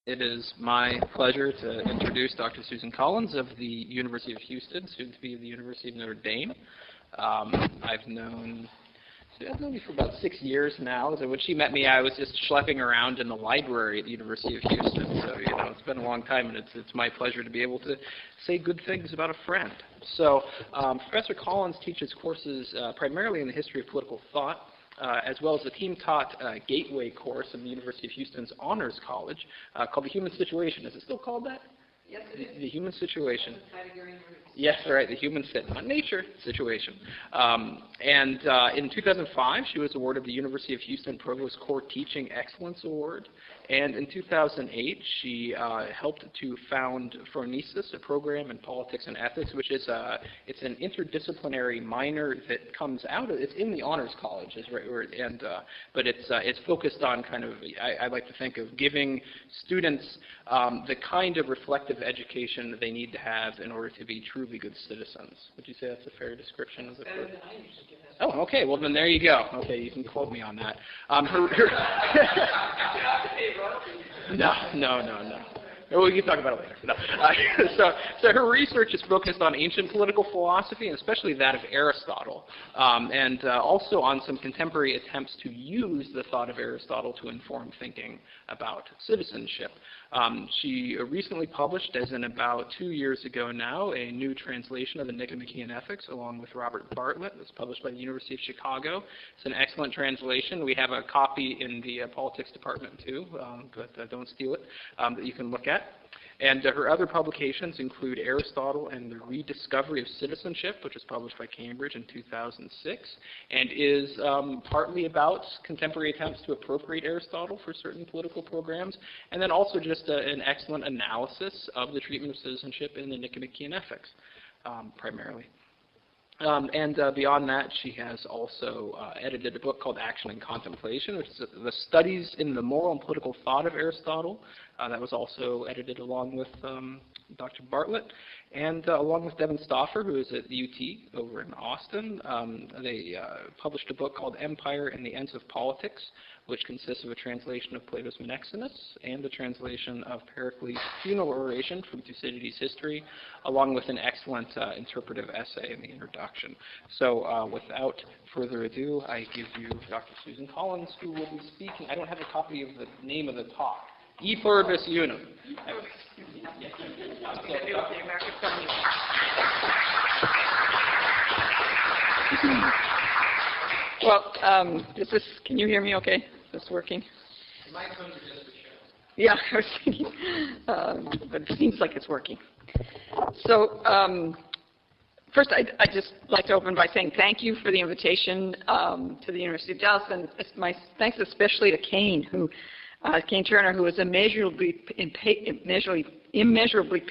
It is my pleasure to introduce Dr. Susan Collins of the University of Houston, soon to be of the University of Notre Dame. I've known you for about 6 years now. So when she met me, I was just schlepping around in the library at the University of Houston. So, it's been a long time, and it's my pleasure to be able to say good things about a friend. So Professor Collins teaches courses primarily in the history of political thought, as well as the team-taught Gateway course in the University of Houston's Honors College called The Human Situation. Is it still called that? Yes, it is. The Human Situation. Yes, right, the human not nature situation. And in 2005, she was awarded the University of Houston Provost Core Teaching Excellence Award. And in 2008, she helped to found Phronesis, a program in politics and ethics, which is it's an interdisciplinary minor that comes out of, it's in the Honors College, but it's focused on kind of, I like to think of giving students the kind of reflective education that they need to have in order to be truly good citizens. Would you say that's a fair description of the course? Oh, okay. Well, then there you go. Okay, you can quote me on that. No. We can talk about it later. No. So her research is focused on ancient political philosophy, and especially that of Aristotle, and also on some contemporary attempts to use the thought of Aristotle to inform thinking about citizenship. She recently published, as in about 2 years ago now, a new translation of the Nicomachean Ethics, along with Robert Bartlett. It was published by the University of Chicago. It's an excellent translation. We have a copy in the politics department, too, but don't steal it, that you can look at. And her other publications include Aristotle and the Rediscovery of Citizenship, which was published by Cambridge in 2006, and is partly about contemporary attempts to appropriate Aristotle for certain political programs, and then also just an excellent analysis of the treatment of citizenship in the Nicomachean Ethics, primarily. And beyond that, she has also edited a book called Action and Contemplation, which is the studies in the moral and political thought of Aristotle. That was also edited along with Dr. Bartlett, and along with Devin Stauffer, who is at UT over in Austin. They published a book called Empire and the Ends of Politics, which consists of a translation of Plato's Menexenus and a translation of Pericles' funeral oration from Thucydides' history, along with an excellent interpretive essay in the introduction. So without further ado, I give you Dr. Susan Collins, who will be speaking. I don't have a copy of the name of the talk. E Pluribus Unum. Well, can you hear me okay? Is this working? The microphones are just for show. Yeah, I was thinking, but it seems like it's working. So first, I'd just like to open by saying thank you for the invitation to the University of Dallas, and my thanks especially to Kane Turner, who was immeasurably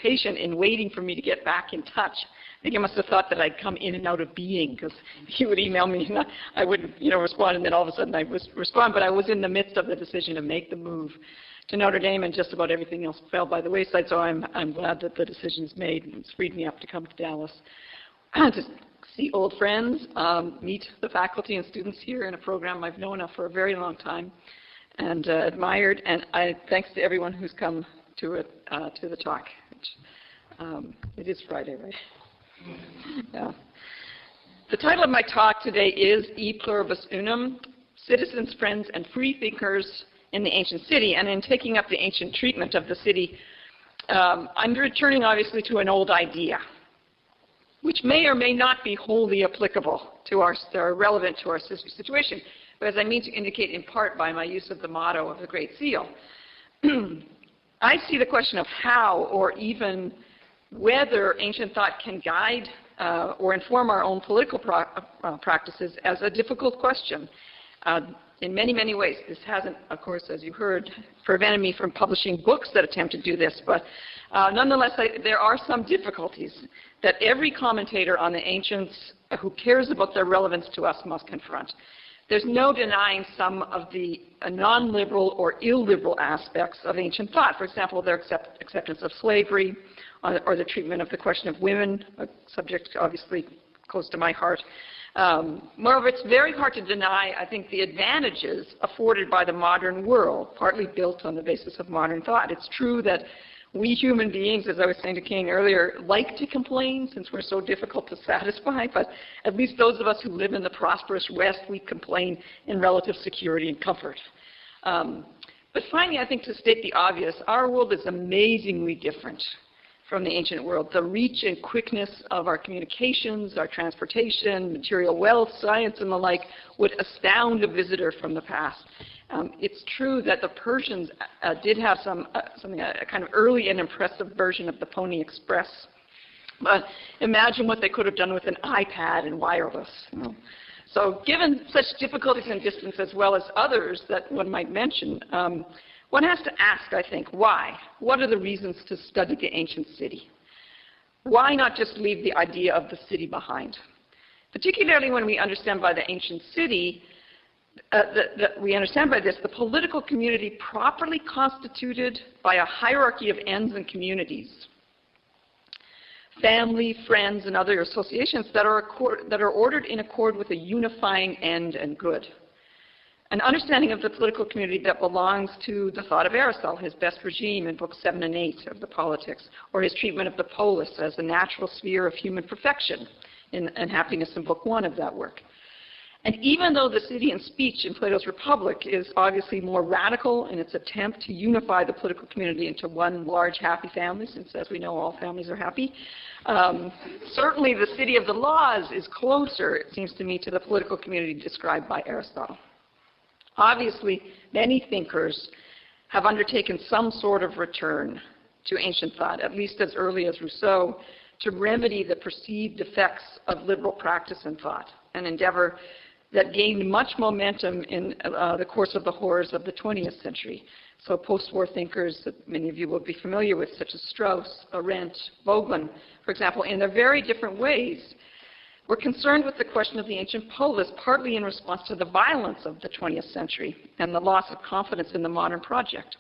patient in waiting for me to get back in touch. I think he must have thought that I'd come in and out of being, because he would email me and I wouldn't, respond, and then all of a sudden I would respond. But I was in the midst of the decision to make the move to Notre Dame, and just about everything else fell by the wayside. So I'm glad that the decision is made, and it's freed me up to come to Dallas to see old friends, meet the faculty and students here in a program I've known of for a very long time and admired. And thanks to everyone who's come to the talk. It is Friday, right? Yeah. The title of my talk today is E Pluribus Unum, Citizens, Friends, and Free Thinkers in the Ancient City. And in taking up the ancient treatment of the city, I'm returning obviously to an old idea, which may or may not be wholly applicable to or relevant to our situation, but as I mean to indicate in part by my use of the motto of the Great Seal. I see the question of how, or even whether ancient thought can guide or inform our own political practices as a difficult question in many, many ways. This hasn't, of course, as you heard, prevented me from publishing books that attempt to do this, but nonetheless, there are some difficulties that every commentator on the ancients who cares about their relevance to us must confront. There's no denying some of the non-liberal or illiberal aspects of ancient thought. For example, their acceptance of slavery, or the treatment of the question of women, a subject obviously close to my heart, Moreover, it's very hard to deny, I think, the advantages afforded by the modern world, partly built on the basis of modern thought. It's true that we human beings, as I was saying to Kane earlier, like to complain since we're so difficult to satisfy, but at least those of us who live in the prosperous West, we complain in relative security and comfort. But finally, I think to state the obvious, our world is amazingly different from the ancient world. The reach and quickness of our communications, our transportation, material wealth, science, and the like would astound a visitor from the past. It's true that the Persians did have a kind of early and impressive version of the Pony Express. But imagine what they could have done with an iPad and wireless. So given such difficulties and distance as well as others that one might mention, one has to ask, I think, why? What are the reasons to study the ancient city? Why not just leave the idea of the city behind? Particularly when we understand by the ancient city, we understand by this the political community properly constituted by a hierarchy of ends and communities. Family, friends, and other associations that are ordered in accord with a unifying end and good. An understanding of the political community that belongs to the thought of Aristotle, his best regime in books 7 and 8 of the Politics, or his treatment of the polis as the natural sphere of human perfection and happiness in book 1 of that work. And even though the city and speech in Plato's Republic is obviously more radical in its attempt to unify the political community into one large happy family, since as we know all families are happy, certainly the city of the laws is closer, it seems to me, to the political community described by Aristotle. Obviously, many thinkers have undertaken some sort of return to ancient thought, at least as early as Rousseau, to remedy the perceived effects of liberal practice and thought, an endeavor that gained much momentum in the course of the horrors of the 20th century. So post-war thinkers that many of you will be familiar with, such as Strauss, Arendt, Vogelin, for example, in their very different ways, were concerned with the question of the ancient polis, partly in response to the violence of the 20th century and the loss of confidence in the modern project.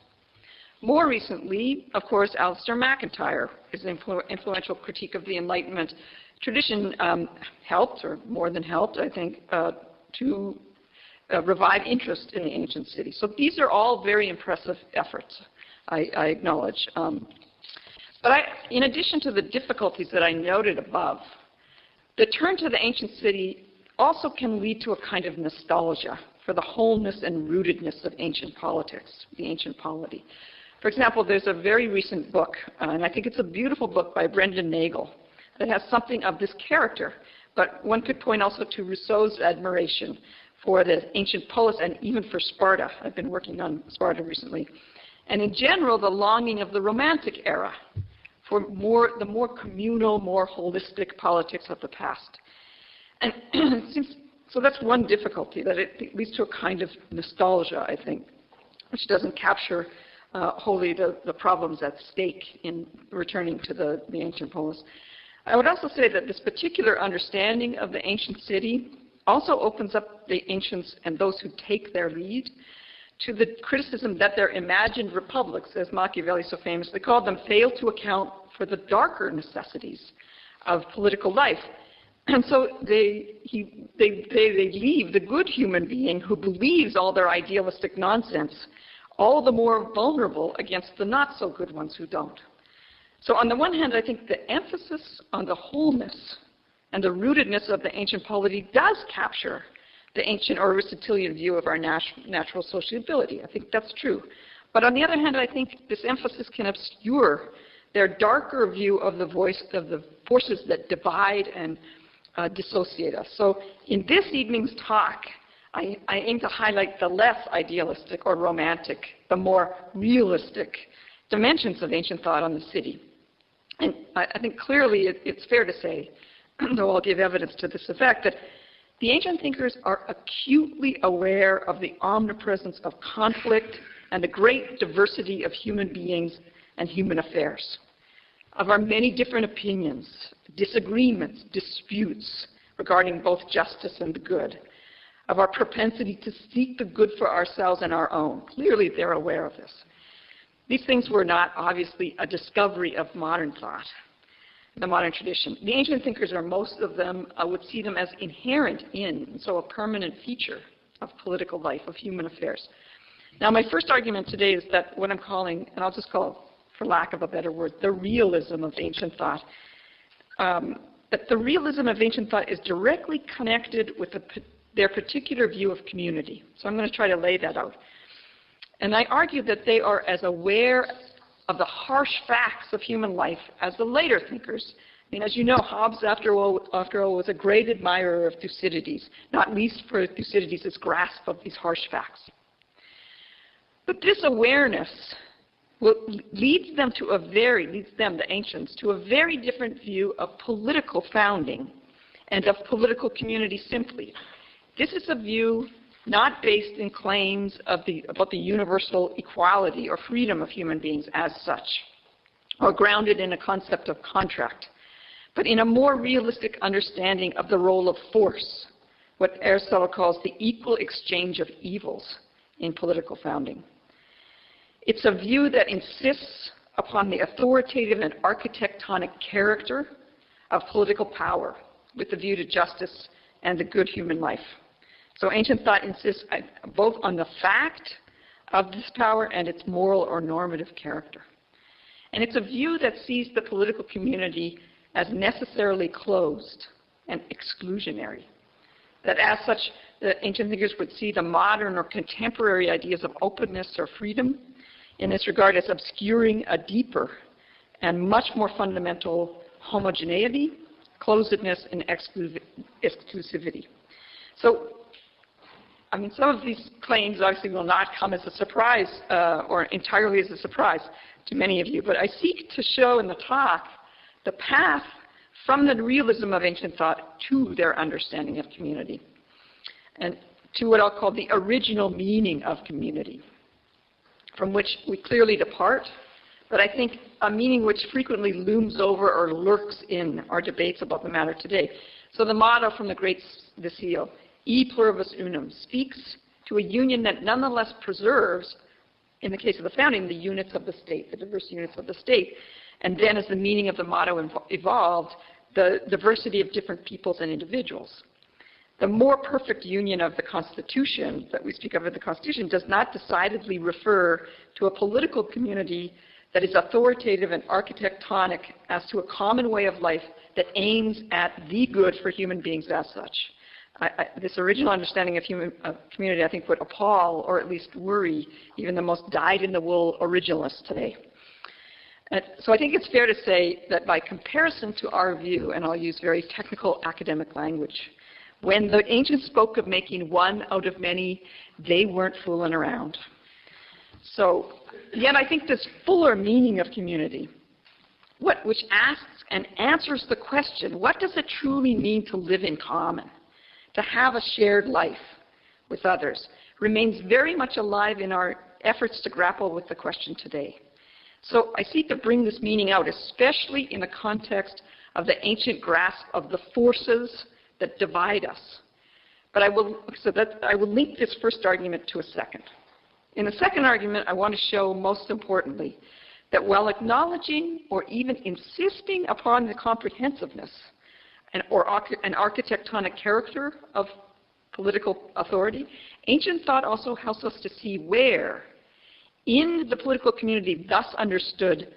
More recently, of course, Alistair MacIntyre, his influential critique of the Enlightenment tradition helped, or more than helped, I think, to revive interest in the ancient city. So these are all very impressive efforts, I acknowledge. But in addition to the difficulties that I noted above, the turn to the ancient city also can lead to a kind of nostalgia for the wholeness and rootedness of ancient politics, the ancient polity. For example, there's a very recent book, and I think it's a beautiful book by Brendan Nagel, that has something of this character. But one could point also to Rousseau's admiration for the ancient polis and even for Sparta. I've been working on Sparta recently. And in general, the longing of the Romantic era for the more communal, more holistic politics of the past. And so that's one difficulty, that it leads to a kind of nostalgia, I think, which doesn't capture wholly the problems at stake in returning to the ancient polis. I would also say that this particular understanding of the ancient city also opens up the ancients and those who take their lead to the criticism that their imagined republics, as Machiavelli so famously called them, fail to account for the darker necessities of political life. And so they leave the good human being who believes all their idealistic nonsense all the more vulnerable against the not so good ones who don't. So on the one hand, I think the emphasis on the wholeness and the rootedness of the ancient polity does capture the ancient or Aristotelian view of our natural sociability. I think that's true. But on the other hand, I think this emphasis can obscure their darker view of the forces that divide and dissociate us. So in this evening's talk, I aim to highlight the less idealistic or romantic, the more realistic dimensions of ancient thought on the city. And I think clearly it's fair to say, though I'll give evidence to this effect, that the ancient thinkers are acutely aware of the omnipresence of conflict and the great diversity of human beings and human affairs, of our many different opinions, disagreements, disputes regarding both justice and the good, of our propensity to seek the good for ourselves and our own. Clearly they're aware of this. These things were not obviously a discovery of modern thought. the modern tradition. The ancient thinkers, or most of them, would see them as inherent in, and so a permanent feature of political life, of human affairs. Now, my first argument today is that what I'm calling, and I'll just call it, for lack of a better word, the realism of ancient thought. That the realism of ancient thought is directly connected with their particular view of community. So I'm going to try to lay that out. And I argue that they are as aware of the harsh facts of human life as the later thinkers. I mean, as you know, Hobbes, after all, was a great admirer of Thucydides, not least for Thucydides' grasp of these harsh facts. But this awareness leads them, the ancients, to a very different view of political founding and of political community simply. This is a view not based in claims about the universal equality or freedom of human beings as such, or grounded in a concept of contract, but in a more realistic understanding of the role of force, what Aristotle calls the equal exchange of evils in political founding. It's a view that insists upon the authoritative and architectonic character of political power with a view to justice and the good human life. So ancient thought insists both on the fact of this power and its moral or normative character. And it's a view that sees the political community as necessarily closed and exclusionary. That as such, the ancient thinkers would see the modern or contemporary ideas of openness or freedom in this regard as obscuring a deeper and much more fundamental homogeneity, closedness, and exclusivity. So, I mean, some of these claims obviously will not come as a surprise or entirely as a surprise to many of you, but I seek to show in the talk the path from the realism of ancient thought to their understanding of community, and to what I'll call the original meaning of community, from which we clearly depart, but I think a meaning which frequently looms over or lurks in our debates about the matter today. So the motto from the great Visio, E Pluribus Unum, speaks to a union that nonetheless preserves, in the case of the founding, the units of the state, the diverse units of the state, and then as the meaning of the motto evolved, the diversity of different peoples and individuals. The more perfect union of the Constitution that we speak of in the Constitution does not decidedly refer to a political community that is authoritative and architectonic as to a common way of life that aims at the good for human beings as such. This original understanding of community, I think, would appall or at least worry even the most dyed-in-the-wool originalists today. So I think it's fair to say that by comparison to our view, and I'll use very technical academic language, when the ancients spoke of making one out of many, they weren't fooling around. So yet I think this fuller meaning of community, which asks and answers the question, what does it truly mean to live in common, to have a shared life with others, remains very much alive in our efforts to grapple with the question today. So I seek to bring this meaning out, especially in the context of the ancient grasp of the forces that divide us. But I will link this first argument to a second. In the second argument, I want to show, most importantly, that while acknowledging or even insisting upon the comprehensiveness and architectonic character of political authority, ancient thought also helps us to see where, in the political community thus understood,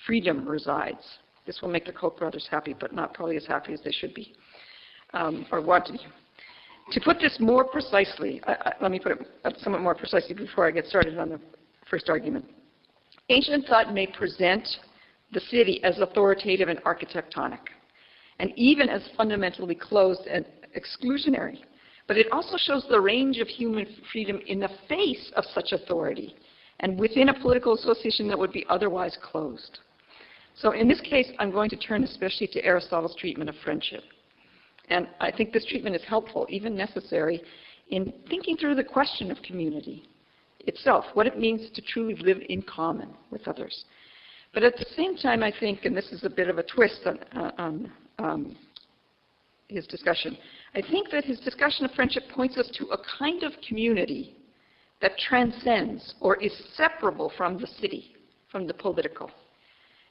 freedom resides. This will make the Koch brothers happy, but not probably as happy as they should be, or want to be. To put this more precisely, let me put it somewhat more precisely before I get started on the first argument. Ancient thought may present the city as authoritative and architectonic, and even as fundamentally closed and exclusionary. But it also shows the range of human freedom in the face of such authority, and within a political association that would be otherwise closed. So in this case, I'm going to turn especially to Aristotle's treatment of friendship. And I think this treatment is helpful, even necessary, in thinking through the question of community itself, what it means to truly live in common with others. But at the same time, I think, and this is a bit of a twist on his discussion, I think that his discussion of friendship points us to a kind of community that transcends or is separable from the city, from the political,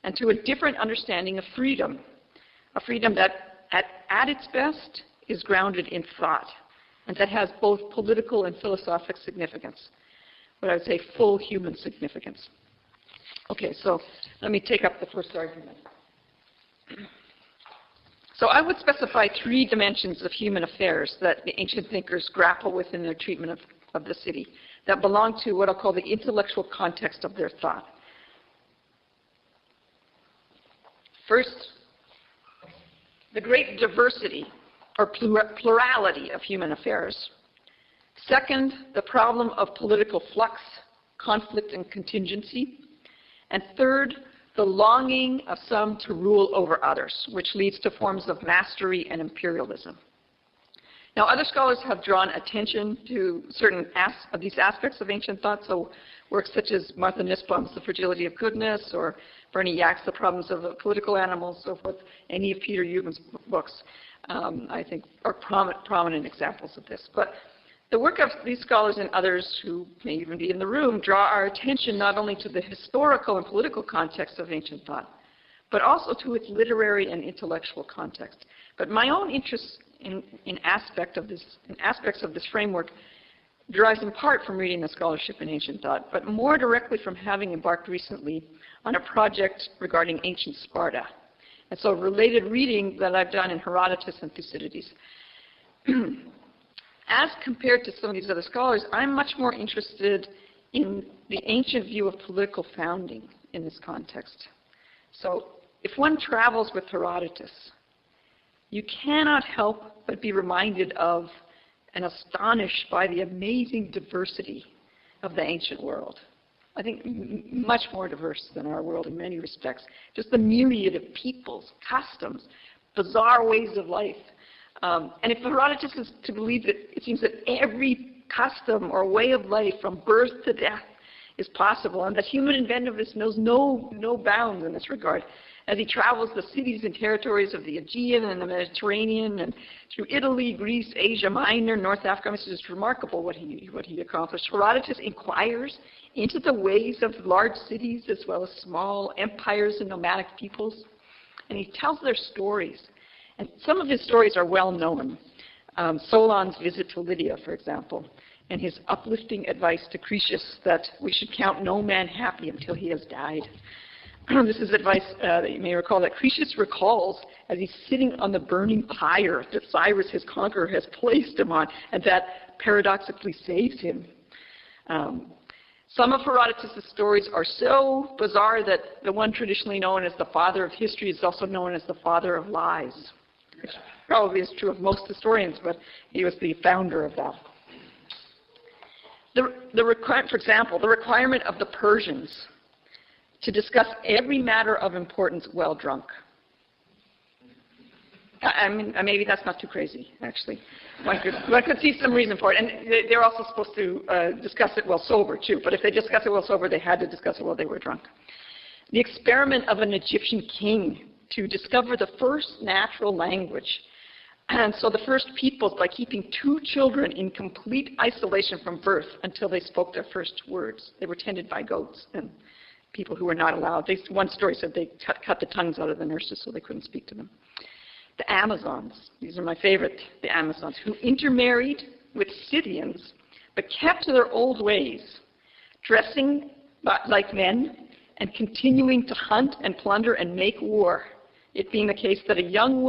and to a different understanding of freedom a freedom that at its best is grounded in thought, and that has both political and philosophic significance, what I would say full human significance. Okay, so let me take up the first argument. So I would specify three dimensions of human affairs that the ancient thinkers grapple with in their treatment of the city that belong to what I'll call the intellectual context of their thought. First, the great diversity or plurality of human affairs. Second, the problem of political flux, conflict, and contingency. And third, the longing of some to rule over others, which leads to forms of mastery and imperialism. Now, other scholars have drawn attention to certain of these aspects of ancient thought, so works such as Martha Nussbaum's The Fragility of Goodness, or Bernie Yack's The Problems of Political Animals, so forth. Any of Peter Euban's books, I think, are prominent examples of this. But the work of these scholars and others who may even be in the room draw our attention not only to the historical and political context of ancient thought, but also to its literary and intellectual context. But my own interest in aspects of this framework derives in part from reading the scholarship in ancient thought, but more directly from having embarked recently on a project regarding ancient Sparta. And so related reading that I've done in Herodotus and Thucydides. As compared to some of these other scholars, I'm much more interested in the ancient view of political founding in this context. So if one travels with Herodotus, you cannot help but be reminded of and astonished by the amazing diversity of the ancient world. I think much more diverse than our world in many respects. Just the myriad of peoples, customs, bizarre ways of life. And if Herodotus is to believe that it seems that every custom or way of life from birth to death is possible, and that human inventiveness knows no bounds in this regard, as he travels the cities and territories of the Aegean and the Mediterranean and through Italy, Greece, Asia Minor, North Africa. It's just remarkable what he accomplished. Herodotus inquires into the ways of large cities as well as small empires and nomadic peoples, and he tells their stories. And some of his stories are well known. Solon's visit to Lydia, for example, and his uplifting advice to Croesus that we should count no man happy until he has died. This is advice that you may recall that Croesus recalls as he's sitting on the burning pyre that Cyrus, his conqueror, has placed him on, and that paradoxically saves him. Some of Herodotus' stories are so bizarre that the one traditionally known as the father of history is also known as the father of lies, which probably is true of most historians, but he was the founder of that. For example, the requirement of the Persians to discuss every matter of importance while drunk. I mean, maybe that's not too crazy, actually. One could see some reason for it. And they're also supposed to discuss it while sober, too. But if they discuss it while sober, they had to discuss it while they were drunk. The experiment of an Egyptian king to discover the first natural language. And so the first peoples, by keeping 2 children in complete isolation from birth until they spoke their first words. They were tended by goats and people who were not allowed. One story said they cut the tongues out of the nurses so they couldn't speak to them. The Amazons, these are my favorite, the Amazons, who intermarried with Scythians but kept to their old ways, dressing like men and continuing to hunt and plunder and make war. It being the case that a young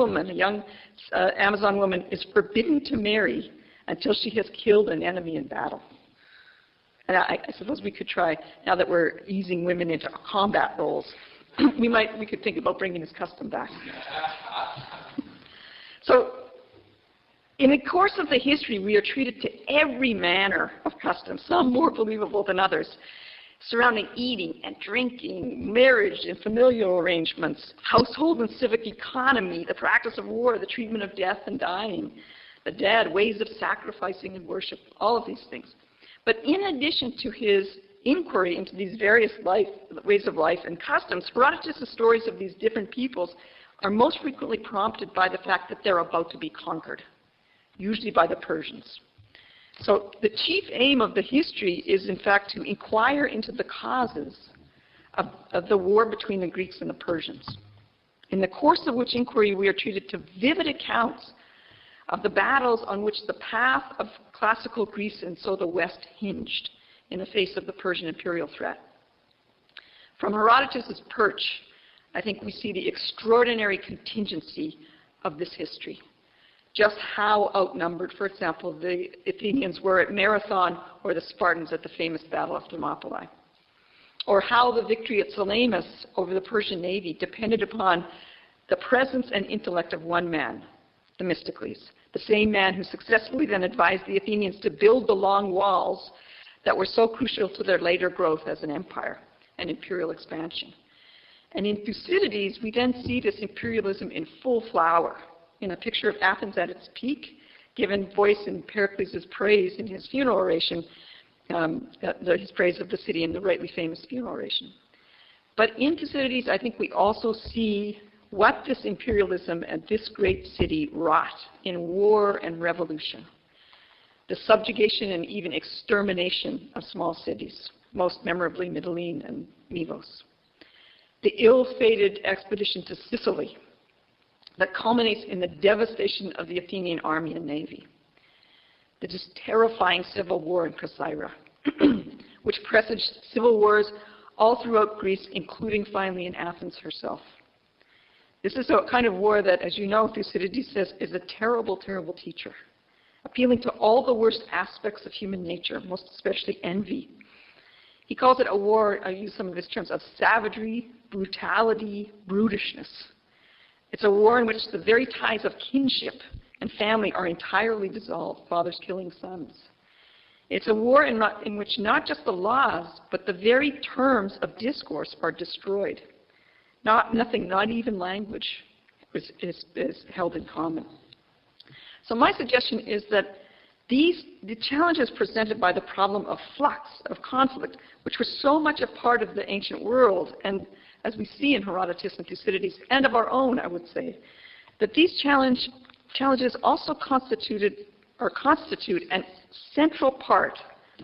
Amazon woman is forbidden to marry until she has killed an enemy in battle. And I suppose we could try, now that we're easing women into combat roles, we could think about bringing this custom back. So, in the course of the history, we are treated to every manner of custom, some more believable than others, surrounding eating and drinking, marriage and familial arrangements, household and civic economy, the practice of war, the treatment of death and dying, the dead, ways of sacrificing and worship, all of these things. But in addition to his inquiry into these various ways of life and customs, Herodotus' stories of these different peoples are most frequently prompted by the fact that they're about to be conquered, usually by the Persians. So the chief aim of the history is, in fact, to inquire into the causes of the war between the Greeks and the Persians. in the course of which inquiry we are treated to vivid accounts of the battles on which the path of classical Greece and so the West hinged in the face of the Persian imperial threat. From Herodotus' perch, I think we see the extraordinary contingency of this history. Just how outnumbered, for example, the Athenians were at Marathon or the Spartans at the famous Battle of Thermopylae. Or how the victory at Salamis over the Persian navy depended upon the presence and intellect of one man, Themistocles, the same man who successfully then advised the Athenians to build the long walls that were so crucial to their later growth as an empire and imperial expansion. And in Thucydides, we then see this imperialism in full flower, in a picture of Athens at its peak, given voice in Pericles' praise in his funeral oration, his praise of the city in the rightly famous funeral oration. But in Thucydides, I think we also see what this imperialism and this great city wrought in war and revolution. The subjugation and even extermination of small cities, most memorably Mytilene and Melos. The ill-fated expedition to Sicily that culminates in the devastation of the Athenian army and navy. The just terrifying civil war in Corcyra, which presaged civil wars all throughout Greece, including finally in Athens herself. This is a kind of war that, as you know, Thucydides says, is a terrible, terrible teacher, appealing to all the worst aspects of human nature, most especially envy. He calls it a war, I use some of his terms, of savagery, brutality, brutishness. It's a war in which the very ties of kinship and family are entirely dissolved, fathers killing sons. It's a war in which not just the laws, but the very terms of discourse are destroyed. Nothing, not even language, is held in common. So my suggestion is that the challenges presented by the problem of flux, of conflict, which was so much a part of the ancient world, and as we see in Herodotus and Thucydides, and of our own, I would say, that these challenges also constitute an central part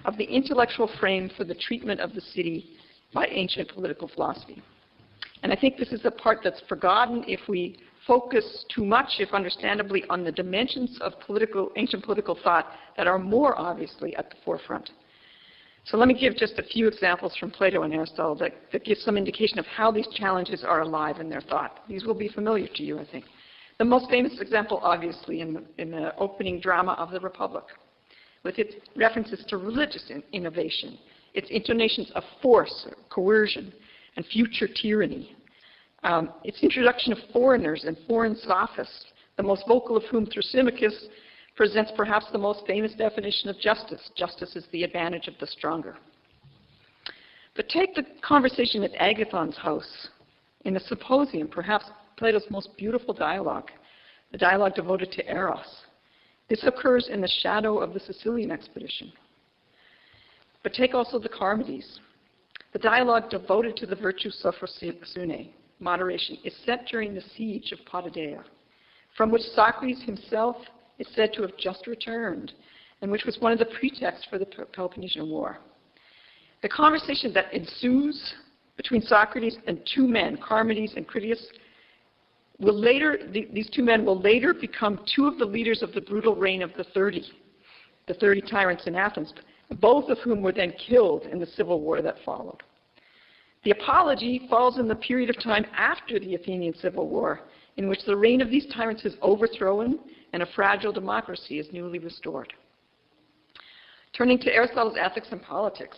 of the intellectual frame for the treatment of the city by ancient political philosophy. And I think this is the part that's forgotten if we focus too much, if understandably, on the dimensions of ancient political thought that are more obviously at the forefront. So let me give just a few examples from Plato and Aristotle that give some indication of how these challenges are alive in their thought. These will be familiar to you, I think. The most famous example, obviously, in the opening drama of the Republic, with its references to religious innovation, its intonations of force, coercion, and future tyranny, its introduction of foreigners and foreign sophists, the most vocal of whom, Thrasymachus, presents perhaps the most famous definition of justice. Justice is the advantage of the stronger. But take the conversation at Agathon's house in the Symposium, perhaps Plato's most beautiful dialogue, the dialogue devoted to Eros. This occurs in the shadow of the Sicilian expedition. But take also the Charmides. The dialogue devoted to the virtue sophrosune, moderation, is set during the siege of Potidaea, from which Socrates himself is said to have just returned, and which was one of the pretexts for the Peloponnesian War. The conversation that ensues between Socrates and two men, Charmides and Critias, these two men will later become two of the leaders of the brutal reign of the 30 tyrants in Athens, both of whom were then killed in the civil war that followed. The apology falls in the period of time after the Athenian Civil War, in which the reign of these tyrants is overthrown and a fragile democracy is newly restored. Turning to Aristotle's Ethics and Politics.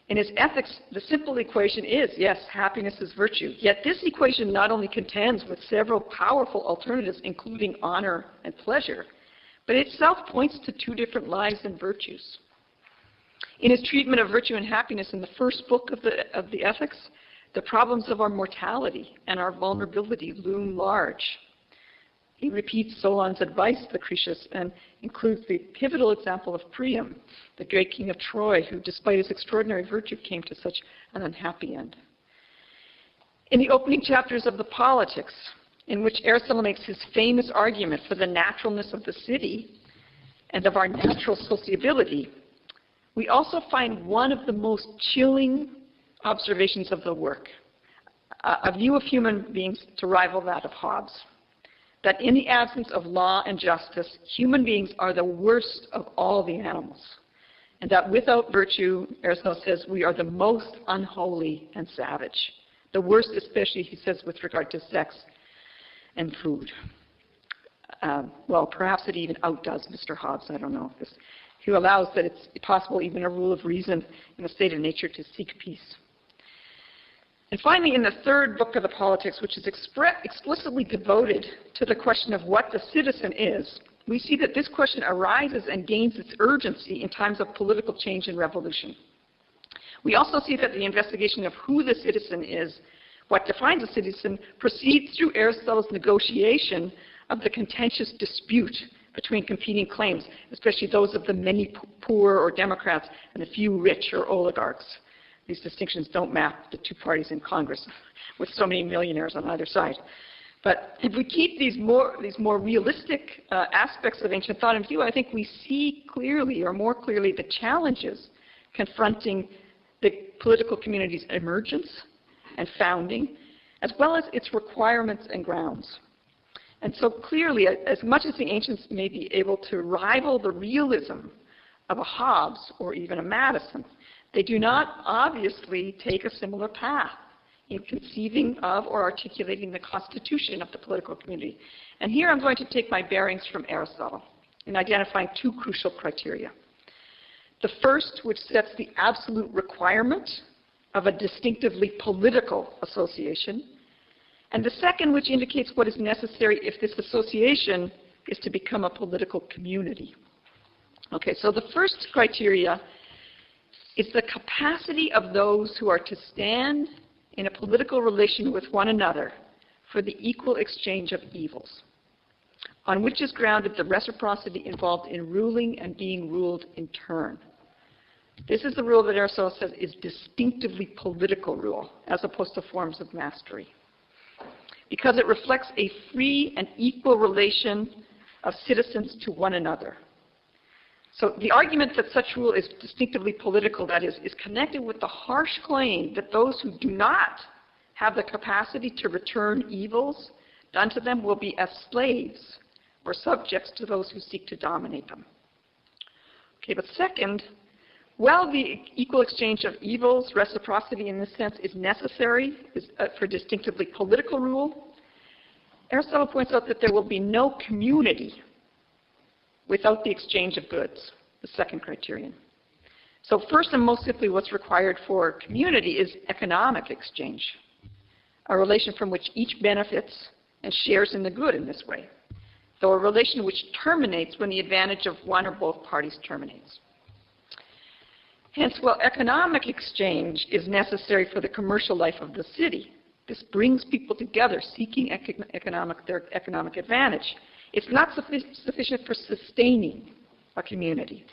In his Ethics, the simple equation is, yes, happiness is virtue. Yet this equation not only contends with several powerful alternatives, including honor and pleasure, but itself points to two different lives and virtues. In his treatment of virtue and happiness in the first book of the Ethics, the problems of our mortality and our vulnerability loom large. He repeats Solon's advice to Lucretius and includes the pivotal example of Priam, the great king of Troy, who, despite his extraordinary virtue, came to such an unhappy end. In the opening chapters of the Politics, in which Aristotle makes his famous argument for the naturalness of the city and of our natural sociability, we also find one of the most chilling observations of the work, a view of human beings to rival that of Hobbes, that in the absence of law and justice, human beings are the worst of all the animals, and that without virtue, Aristotle says, we are the most unholy and savage. The worst, especially, he says, with regard to sex and food. Well, perhaps it even outdoes Mr. Hobbes, I don't know. He allows that it's possible, even a rule of reason in a state of nature, to seek peace. And finally, in the third book of the Politics, which is explicitly devoted to the question of what the citizen is, we see that this question arises and gains its urgency in times of political change and revolution. We also see that the investigation of who the citizen is, what defines a citizen, proceeds through Aristotle's negotiation of the contentious dispute between competing claims, especially those of the many poor or Democrats and the few rich or oligarchs. These distinctions don't map the two parties in Congress with so many millionaires on either side. But if we keep these more realistic aspects of ancient thought in view, I think we see clearly, or more clearly, the challenges confronting the political community's emergence and founding, as well as its requirements and grounds. And so clearly, as much as the ancients may be able to rival the realism of a Hobbes or even a Madison, they do not obviously take a similar path in conceiving of or articulating the constitution of the political community. And here I'm going to take my bearings from Aristotle in identifying two crucial criteria. The first, which sets the absolute requirement of a distinctively political association, and the second, which indicates what is necessary if this association is to become a political community. Okay, so the first criteria is the capacity of those who are to stand in a political relation with one another for the equal exchange of evils, on which is grounded the reciprocity involved in ruling and being ruled in turn. This is the rule that Aristotle says is distinctively political rule, as opposed to forms of mastery, because it reflects a free and equal relation of citizens to one another. So the argument that such rule is distinctively political, that is connected with the harsh claim that those who do not have the capacity to return evils done to them will be as slaves or subjects to those who seek to dominate them. Okay, but second, while the equal exchange of evils, reciprocity in this sense, is necessary for distinctively political rule, Aristotle points out that there will be no community without the exchange of goods, the second criterion. So first and most simply, what's required for community is economic exchange, a relation from which each benefits and shares in the good in this way, though a relation which terminates when the advantage of one or both parties terminates. Hence, while economic exchange is necessary for the commercial life of the city, this brings people together seeking their economic advantage. It's not sufficient for sustaining a community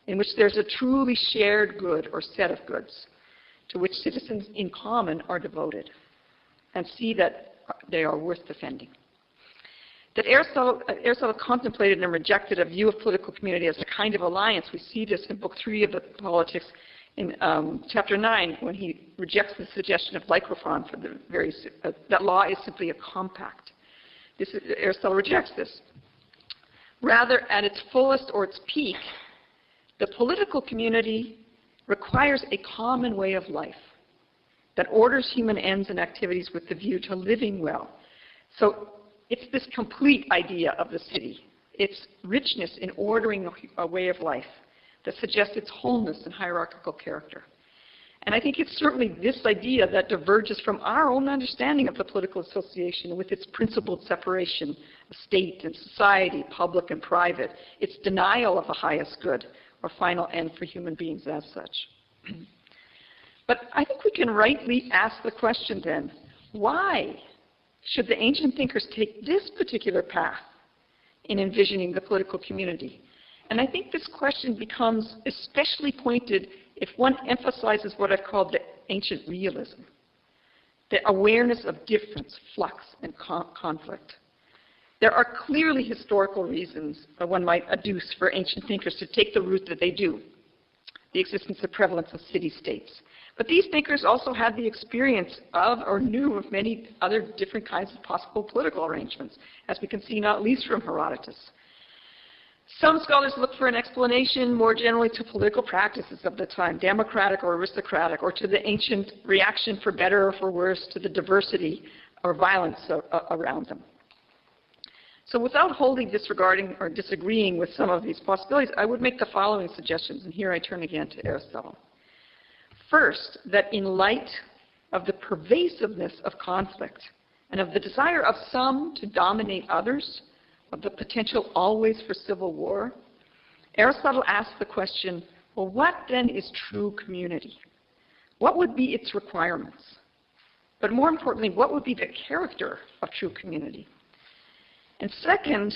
in which there's a truly shared good or set of goods to which citizens in common are devoted and see that they are worth defending. That Aristotle contemplated and rejected a view of political community as a kind of alliance. We see this in Book 3 of the Politics in Chapter 9 when he rejects the suggestion of lycophron for the that law is simply a compact. Aristotle rejects this. Rather, at its fullest or its peak, the political community requires a common way of life that orders human ends and activities with the view to living well. So it's this complete idea of the city, its richness in ordering a way of life that suggests its wholeness and hierarchical character. And I think it's certainly this idea that diverges from our own understanding of the political association with its principled separation of state and society, public and private, its denial of the highest good or final end for human beings as such. But I think we can rightly ask the question then, why should the ancient thinkers take this particular path in envisioning the political community? And I think this question becomes especially pointed if one emphasizes what I've called the ancient realism, the awareness of difference, flux, and conflict. There are clearly historical reasons one might adduce for ancient thinkers to take the route that they do, the existence and prevalence of city-states. But these thinkers also had the experience of or knew of many other different kinds of possible political arrangements, as we can see not least from Herodotus. Some scholars look for an explanation more generally to political practices of the time, democratic or aristocratic, or to the ancient reaction for better or for worse to the diversity or violence around them. So without wholly disregarding or disagreeing with some of these possibilities, I would make the following suggestions, and here I turn again to Aristotle. First, that in light of the pervasiveness of conflict and of the desire of some to dominate others, of the potential always for civil war, Aristotle asks the question, well, what then is true community? What would be its requirements? But more importantly, what would be the character of true community? And second,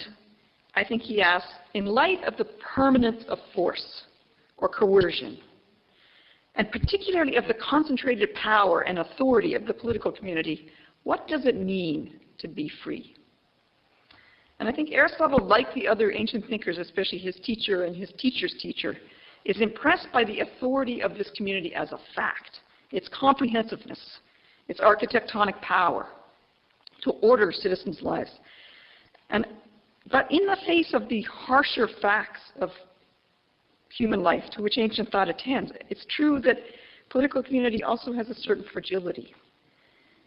I think he asks, in light of the permanence of force or coercion, and particularly of the concentrated power and authority of the political community, what does it mean to be free? And I think Aristotle, like the other ancient thinkers, especially his teacher and his teacher's teacher, is impressed by the authority of this community as a fact, its comprehensiveness, its architectonic power to order citizens' lives. But in the face of the harsher facts of human life to which ancient thought attends, it's true that political community also has a certain fragility.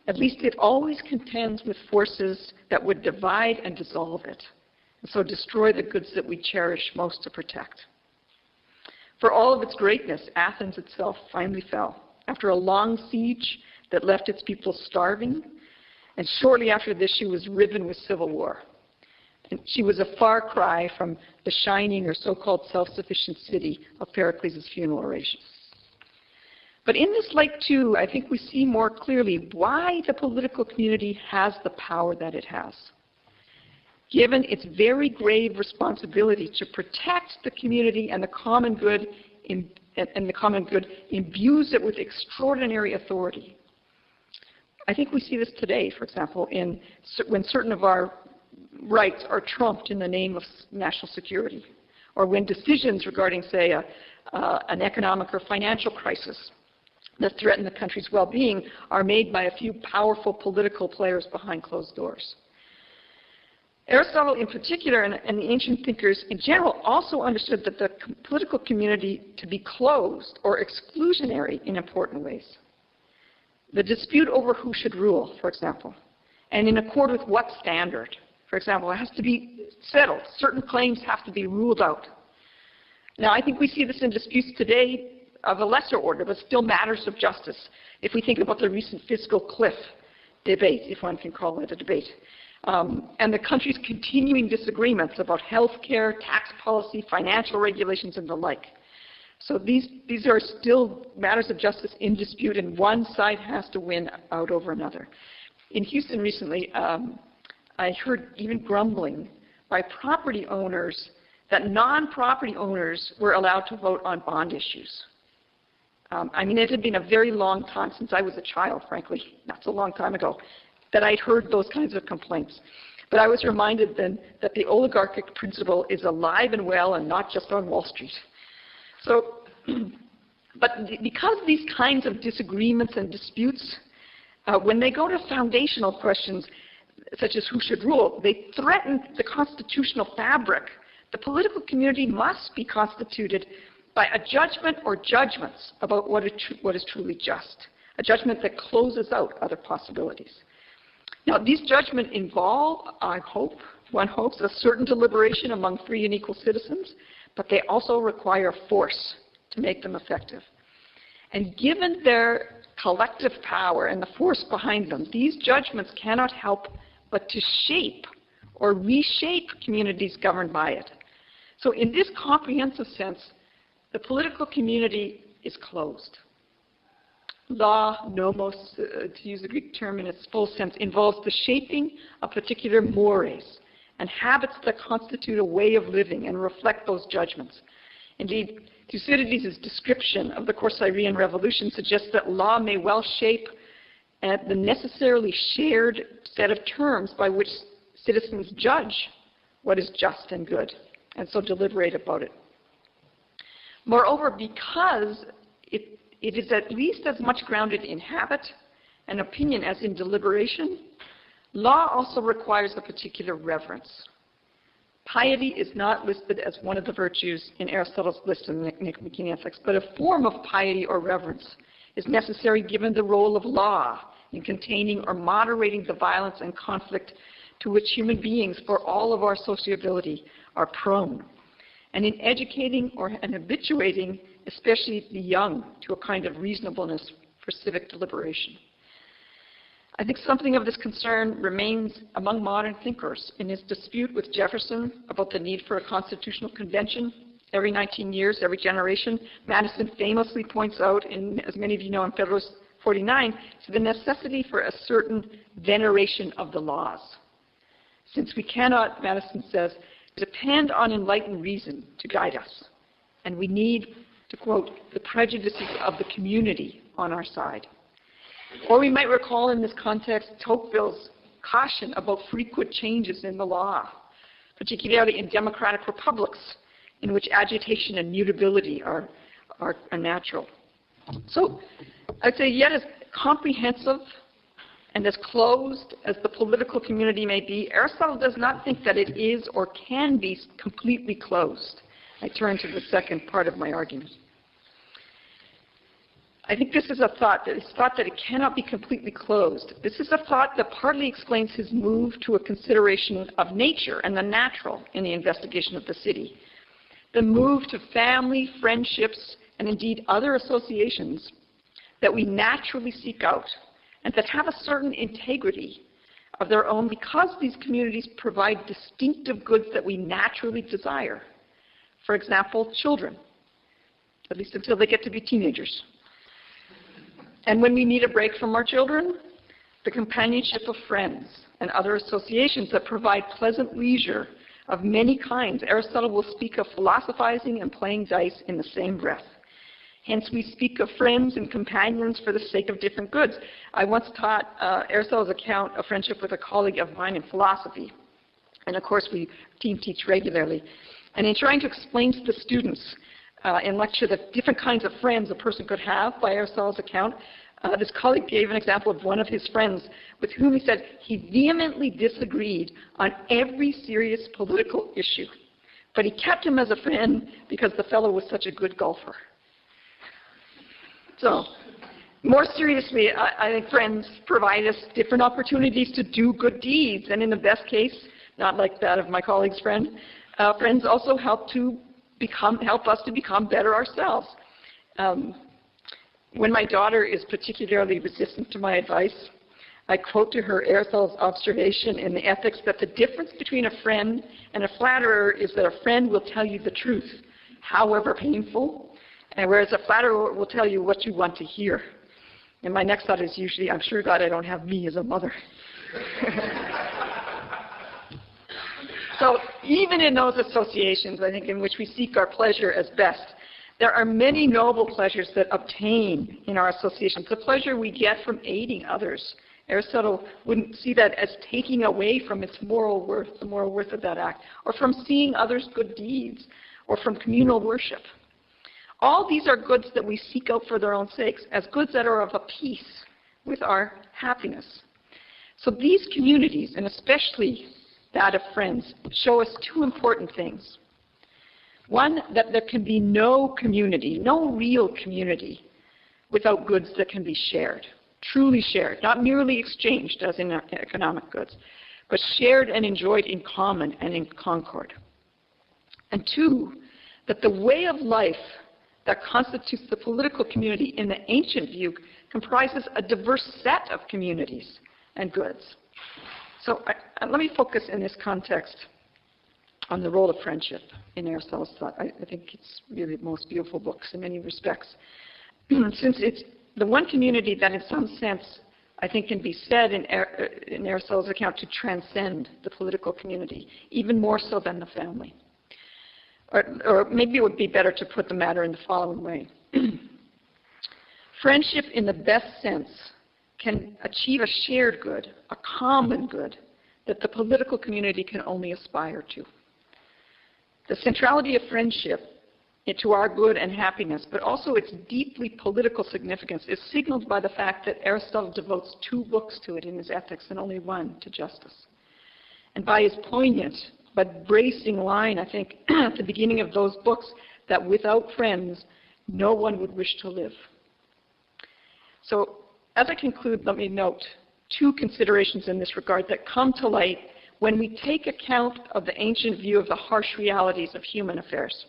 At least it always contends with forces that would divide and dissolve it, and so destroy the goods that we cherish most to protect. For all of its greatness, Athens itself finally fell after a long siege that left its people starving, and shortly after this she was riven with civil war. And she was a far cry from the shining or so-called self-sufficient city of Pericles' funeral oration. But in this light, too, I think we see more clearly why the political community has the power that it has. Given its very grave responsibility to protect the community and the common good, imbues it with extraordinary authority. I think we see this today, for example, when certain of our rights are trumped in the name of national security, or when decisions regarding, say, an economic or financial crisis that threaten the country's well-being are made by a few powerful political players behind closed doors. Aristotle in particular, and the ancient thinkers in general, also understood that the political community to be closed or exclusionary in important ways. The dispute over who should rule, for example, and in accord with what standard. For example, it has to be settled. Certain claims have to be ruled out. Now, I think we see this in disputes today of a lesser order, but still matters of justice. If we think about the recent fiscal cliff debate, if one can call it a debate, and the country's continuing disagreements about health care, tax policy, financial regulations, and the like. So these are still matters of justice in dispute, and one side has to win out over another. In Houston recently, I heard even grumbling by property owners that non-property owners were allowed to vote on bond issues. I mean, it had been a very long time since I was a child, frankly, not so long time ago, that I'd heard those kinds of complaints. But I was reminded then that the oligarchic principle is alive and well and not just on Wall Street. So, but because these kinds of disagreements and disputes, when they go to foundational questions, such as who should rule, they threaten the constitutional fabric. The political community must be constituted by a judgment or judgments about what is truly just, a judgment that closes out other possibilities. Now, these judgments involve, one hopes, a certain deliberation among free and equal citizens, but they also require force to make them effective. And given their collective power and the force behind them, these judgments cannot help but to shape or reshape communities governed by it. So in this comprehensive sense, the political community is closed. Law, nomos, to use the Greek term in its full sense, involves the shaping of particular mores and habits that constitute a way of living and reflect those judgments. Indeed, Thucydides' description of the Corcyraean Revolution suggests that law may well shape the necessarily shared set of terms by which citizens judge what is just and good, and so deliberate about it. Moreover, because it is at least as much grounded in habit and opinion as in deliberation, law also requires a particular reverence. Piety is not listed as one of the virtues in Aristotle's list of Nicomachean Ethics, but a form of piety or reverence is necessary given the role of law in containing or moderating the violence and conflict to which human beings, for all of our sociability, are prone, and in educating and habituating, especially the young, to a kind of reasonableness for civic deliberation. I think something of this concern remains among modern thinkers in his dispute with Jefferson about the need for a constitutional convention. Every 19 years, every generation, Madison famously points out, as many of you know, in Federalist 49, to the necessity for a certain veneration of the laws. Since we cannot, Madison says, depend on enlightened reason to guide us, and we need, to quote, the prejudices of the community on our side. Or we might recall in this context Tocqueville's caution about frequent changes in the law, particularly in democratic republics in which agitation and mutability are natural. So I'd say yet as comprehensive and as closed as the political community may be, Aristotle does not think that it is or can be completely closed. I turn to the second part of my argument. I think this is a thought that it cannot be completely closed. This is a thought that partly explains his move to a consideration of nature and the natural in the investigation of the city. The move to family, friendships, and indeed other associations that we naturally seek out and that have a certain integrity of their own because these communities provide distinctive goods that we naturally desire. For example, children, at least until they get to be teenagers. And when we need a break from our children, the companionship of friends and other associations that provide pleasant leisure of many kinds. Aristotle will speak of philosophizing and playing dice in the same breath. Hence, we speak of friends and companions for the sake of different goods. I once taught Aristotle's account of friendship with a colleague of mine in philosophy. And of course, we team teach regularly. And in trying to explain to the students in lecture the different kinds of friends a person could have by Aristotle's account, this colleague gave an example of one of his friends with whom he said he vehemently disagreed on every serious political issue. But he kept him as a friend because the fellow was such a good golfer. So, more seriously, I think friends provide us different opportunities to do good deeds. And in the best case, not like that of my colleague's friend, friends also help us to become better ourselves. When my daughter is particularly resistant to my advice, I quote to her Aristotle's observation in the Ethics that the difference between a friend and a flatterer is that a friend will tell you the truth, however painful, and whereas a flatterer will tell you what you want to hear. And my next thought is usually, I'm sure God I don't have me as a mother. So even in those associations, I think, in which we seek our pleasure as best, there are many noble pleasures that obtain in our associations. The pleasure we get from aiding others. Aristotle wouldn't see that as taking away from its moral worth, the moral worth of that act, or from seeing others' good deeds, or from communal worship. All these are goods that we seek out for their own sakes, as goods that are of a piece with our happiness. So these communities, and especially that of friends, show us two important things. One, that there can be no community, no real community, without goods that can be shared, truly shared, not merely exchanged as in economic goods, but shared and enjoyed in common and in concord. And two, that the way of life that constitutes the political community in the ancient view comprises a diverse set of communities and goods. So let me focus in this context on the role of friendship in Aristotle's thought. I think it's really the most beautiful books in many respects. Since it's the one community that in some sense I think can be said in Aristotle's account to transcend the political community, even more so than the family. Or maybe it would be better to put the matter in the following way. Friendship in the best sense can achieve a shared good, a common good, that the political community can only aspire to. The centrality of friendship to our good and happiness, but also its deeply political significance is signaled by the fact that Aristotle devotes 2 books to it in his Ethics and only 1 to justice. And by his poignant but bracing line, I think, at the beginning of those books, that without friends, no one would wish to live. So, as I conclude, let me note 2 considerations in this regard that come to light when we take account of the ancient view of the harsh realities of human affairs.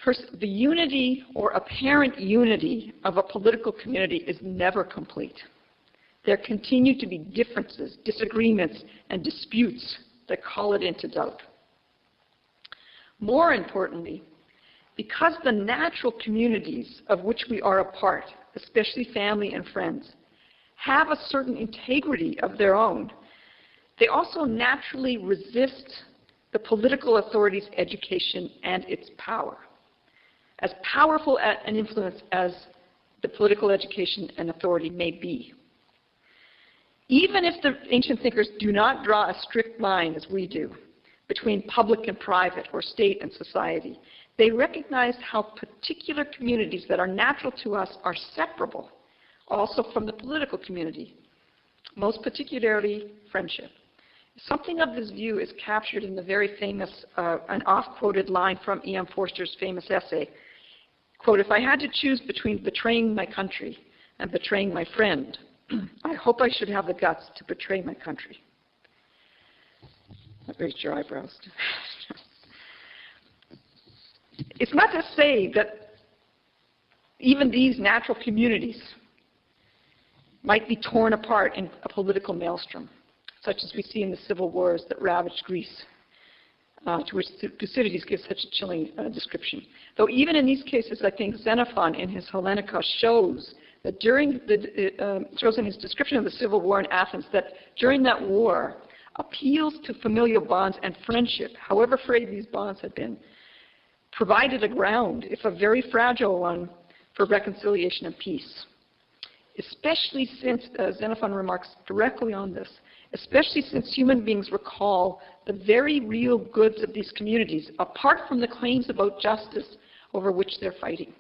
First, the unity or apparent unity of a political community is never complete. There continue to be differences, disagreements, and disputes that call it into doubt. More importantly, because the natural communities of which we are a part, especially family and friends, have a certain integrity of their own, they also naturally resist the political authority's education and its power. As powerful an influence as the political education and authority may be. Even if the ancient thinkers do not draw a strict line, as we do, between public and private, or state and society, they recognize how particular communities that are natural to us are separable also from the political community, most particularly friendship. Something of this view is captured in the very famous and oft-quoted line from E.M. Forster's famous essay, quote, "If I had to choose between betraying my country and betraying my friend, I hope I should have the guts to betray my country." That raised your eyebrows. It's not to say that even these natural communities might be torn apart in a political maelstrom, such as we see in the civil wars that ravaged Greece, to which Thucydides gives such a chilling description. Though even in these cases, I think Xenophon in his Hellenicos shows that shows in his description of the civil war in Athens that during that war, appeals to familial bonds and friendship, however frayed these bonds had been, provided a ground, if a very fragile one, for reconciliation and peace. Especially since, Xenophon remarks directly on this, especially since human beings recall the very real goods of these communities, apart from the claims about justice over which they're fighting.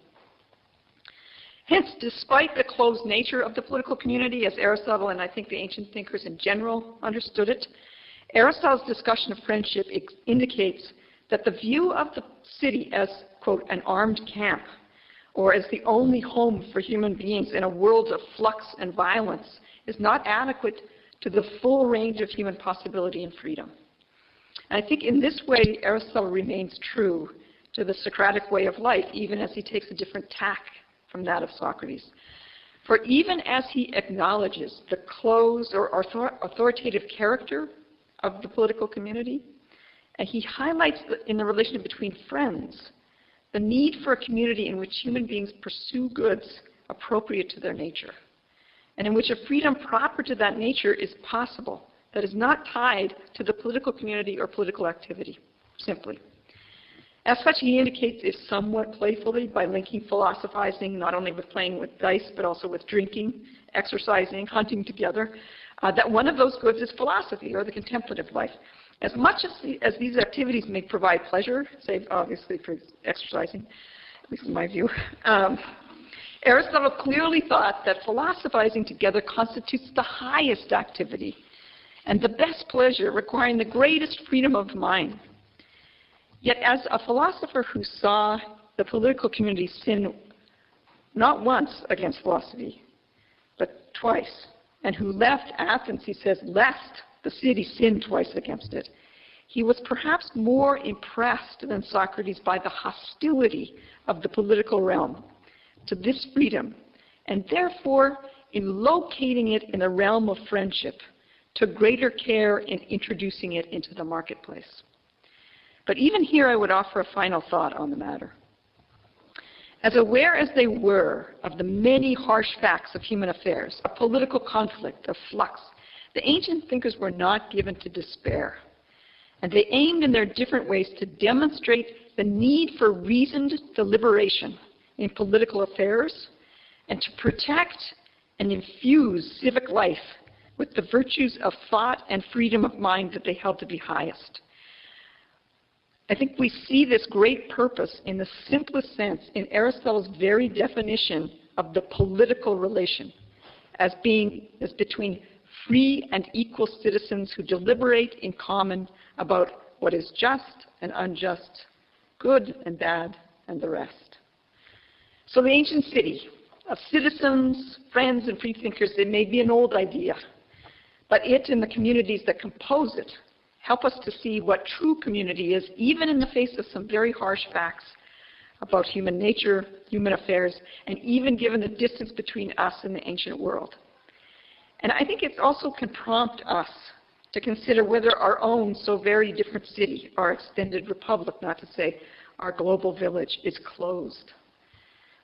Hence, despite the closed nature of the political community, as Aristotle and I think the ancient thinkers in general understood it, Aristotle's discussion of friendship indicates that the view of the city as, quote, an armed camp, or as the only home for human beings in a world of flux and violence, is not adequate to the full range of human possibility and freedom. And I think in this way, Aristotle remains true to the Socratic way of life, even as he takes a different tack from that of Socrates. For even as he acknowledges the closed or authoritative character of the political community, and he highlights in the relationship between friends the need for a community in which human beings pursue goods appropriate to their nature, and in which a freedom proper to that nature is possible, that is not tied to the political community or political activity, simply. As such, he indicates it somewhat playfully by linking philosophizing not only with playing with dice, but also with drinking, exercising, hunting together, that one of those goods is philosophy, or the contemplative life. As much as these activities may provide pleasure, save obviously for exercising, at least in my view, Aristotle clearly thought that philosophizing together constitutes the highest activity and the best pleasure, requiring the greatest freedom of mind. Yet as a philosopher who saw the political community sin not once against philosophy, but twice, and who left Athens, he says, lest the city sin twice against it, he was perhaps more impressed than Socrates by the hostility of the political realm to this freedom, and therefore, in locating it in the realm of friendship, took greater care in introducing it into the marketplace. But even here I would offer a final thought on the matter. As aware as they were of the many harsh facts of human affairs, of political conflict, of flux, the ancient thinkers were not given to despair. And they aimed in their different ways to demonstrate the need for reasoned deliberation in political affairs and to protect and infuse civic life with the virtues of thought and freedom of mind that they held to be highest. I think we see this great purpose in the simplest sense in Aristotle's very definition of the political relation as between free and equal citizens who deliberate in common about what is just and unjust, good and bad, and the rest. So the ancient city of citizens, friends, and freethinkers, it may be an old idea, but it and the communities that compose it help us to see what true community is, even in the face of some very harsh facts about human nature, human affairs, and even given the distance between us and the ancient world. And I think it also can prompt us to consider whether our own so very different city, our extended republic, not to say our global village, is closed.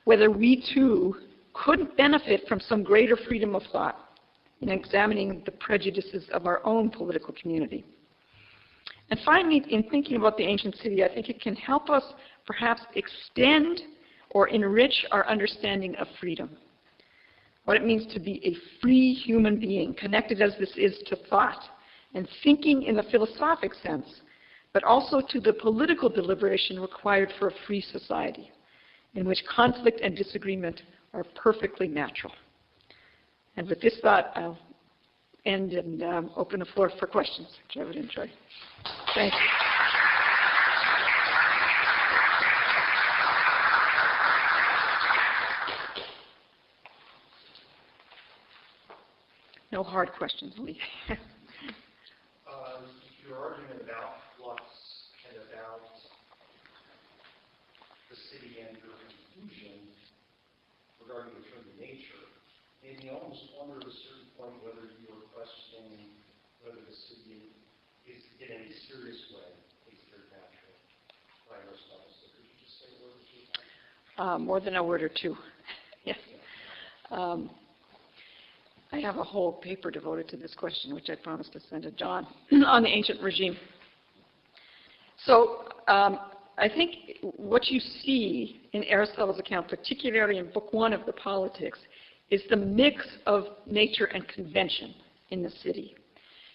Whether we too could benefit from some greater freedom of thought in examining the prejudices of our own political community. And finally, in thinking about the ancient city, I think it can help us perhaps extend or enrich our understanding of freedom. What it means to be a free human being, connected as this is to thought and thinking in the philosophic sense, but also to the political deliberation required for a free society, in which conflict and disagreement are perfectly natural. And with this thought, I'll end and open the floor for questions, which I would enjoy. Thank you. No hard questions, Lee. Your argument about flux and about the city and your conclusion regarding the term nature made me almost wonder at a certain point whether you were questioning whether the city is in any serious way considered natural by Aristotle. So could you just say a word or two? More than a word or two. Yes. I have a whole paper devoted to this question, which I promised to send to John, on the ancient regime. So I think what you see in Aristotle's account, particularly in Book 1 of the Politics, is the mix of nature and convention in the city.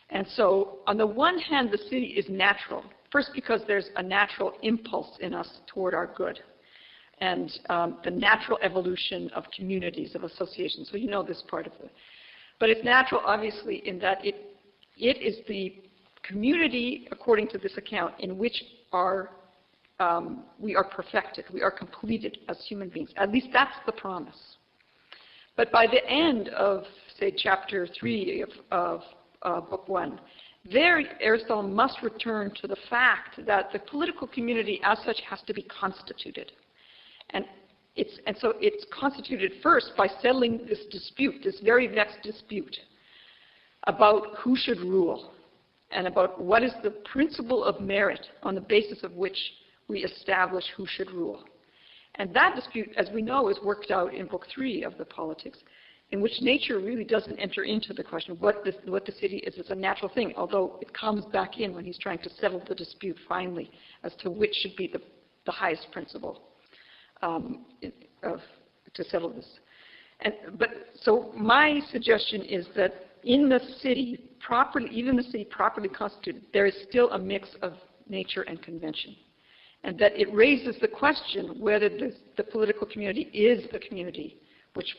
And so on the one hand, the city is natural, first because there's a natural impulse in us toward our good, and the natural evolution of communities, of associations. So you know this part of it. But it's natural, obviously, in that it is the community, according to this account, in which we are perfected, we are completed as human beings. At least that's the promise. But by the end of, say, chapter 3 of Book 1, there Aristotle must return to the fact that the political community as such has to be constituted. And so it's constituted first by settling this dispute, this very vexed dispute about who should rule and about what is the principle of merit on the basis of which we establish who should rule. And that dispute, as we know, is worked out in Book 3 of the Politics, in which nature really doesn't enter into the question of what the city is as a natural thing, although it comes back in when he's trying to settle the dispute finally as to which should be the highest principle to settle this. So my suggestion is that in the city, even the city properly constituted, there is still a mix of nature and convention. And that it raises the question whether the political community is the community which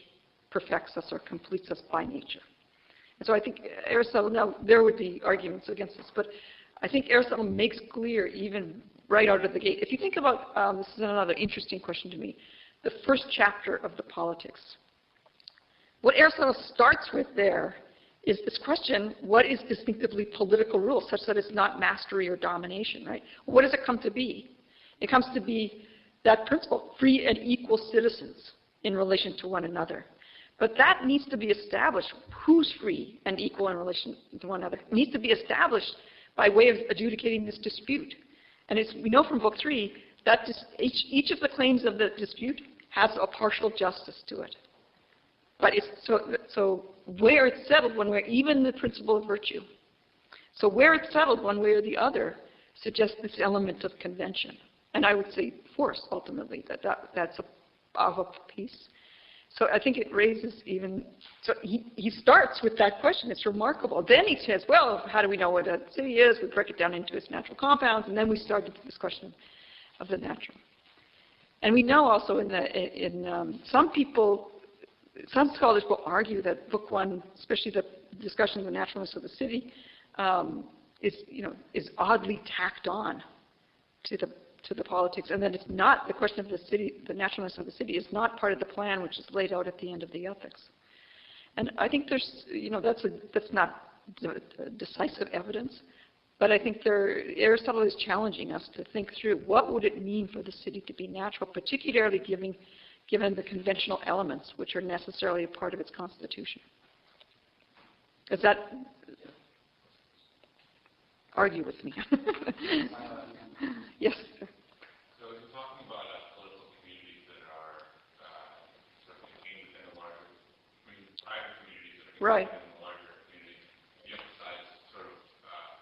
perfects us or completes us by nature. And so I think Aristotle, now there would be arguments against this, but I think Aristotle makes clear even right out of the gate. If you think about, this is another interesting question to me, the first chapter of the Politics. What Aristotle starts with there is this question, what is distinctively political rule, such that it's not mastery or domination, right? What does it come to be? It comes to be that principle, free and equal citizens in relation to one another. But that needs to be established. Who's free and equal in relation to one another? It needs to be established by way of adjudicating this dispute. And we know from Book 3 that each of the claims of the dispute has a partial justice to it. But so where it's settled one way, even the principle of virtue. So where it's settled one way or the other suggests this element of convention. And I would say force, ultimately, that's of a piece. So I think it raises even, so he starts with that question. It's remarkable. Then he says, well, how do we know what a city is? We break it down into its natural compounds, and then we start into this question of the natural. And we know also some people, some scholars will argue that Book 1, especially the discussion of the naturalness of the city, is oddly tacked on to the politics, and that it's not, the question of the city, the naturalness of the city is not part of the plan which is laid out at the end of the ethics. And I think there's, that's not decisive evidence, but I think Aristotle is challenging us to think through what would it mean for the city to be natural, particularly given the conventional elements which are necessarily a part of its constitution. Does that argue with me? Yes. So you're talking about political communities that are sort of contained within a larger, private communities that are contained within a larger community. You emphasize sort of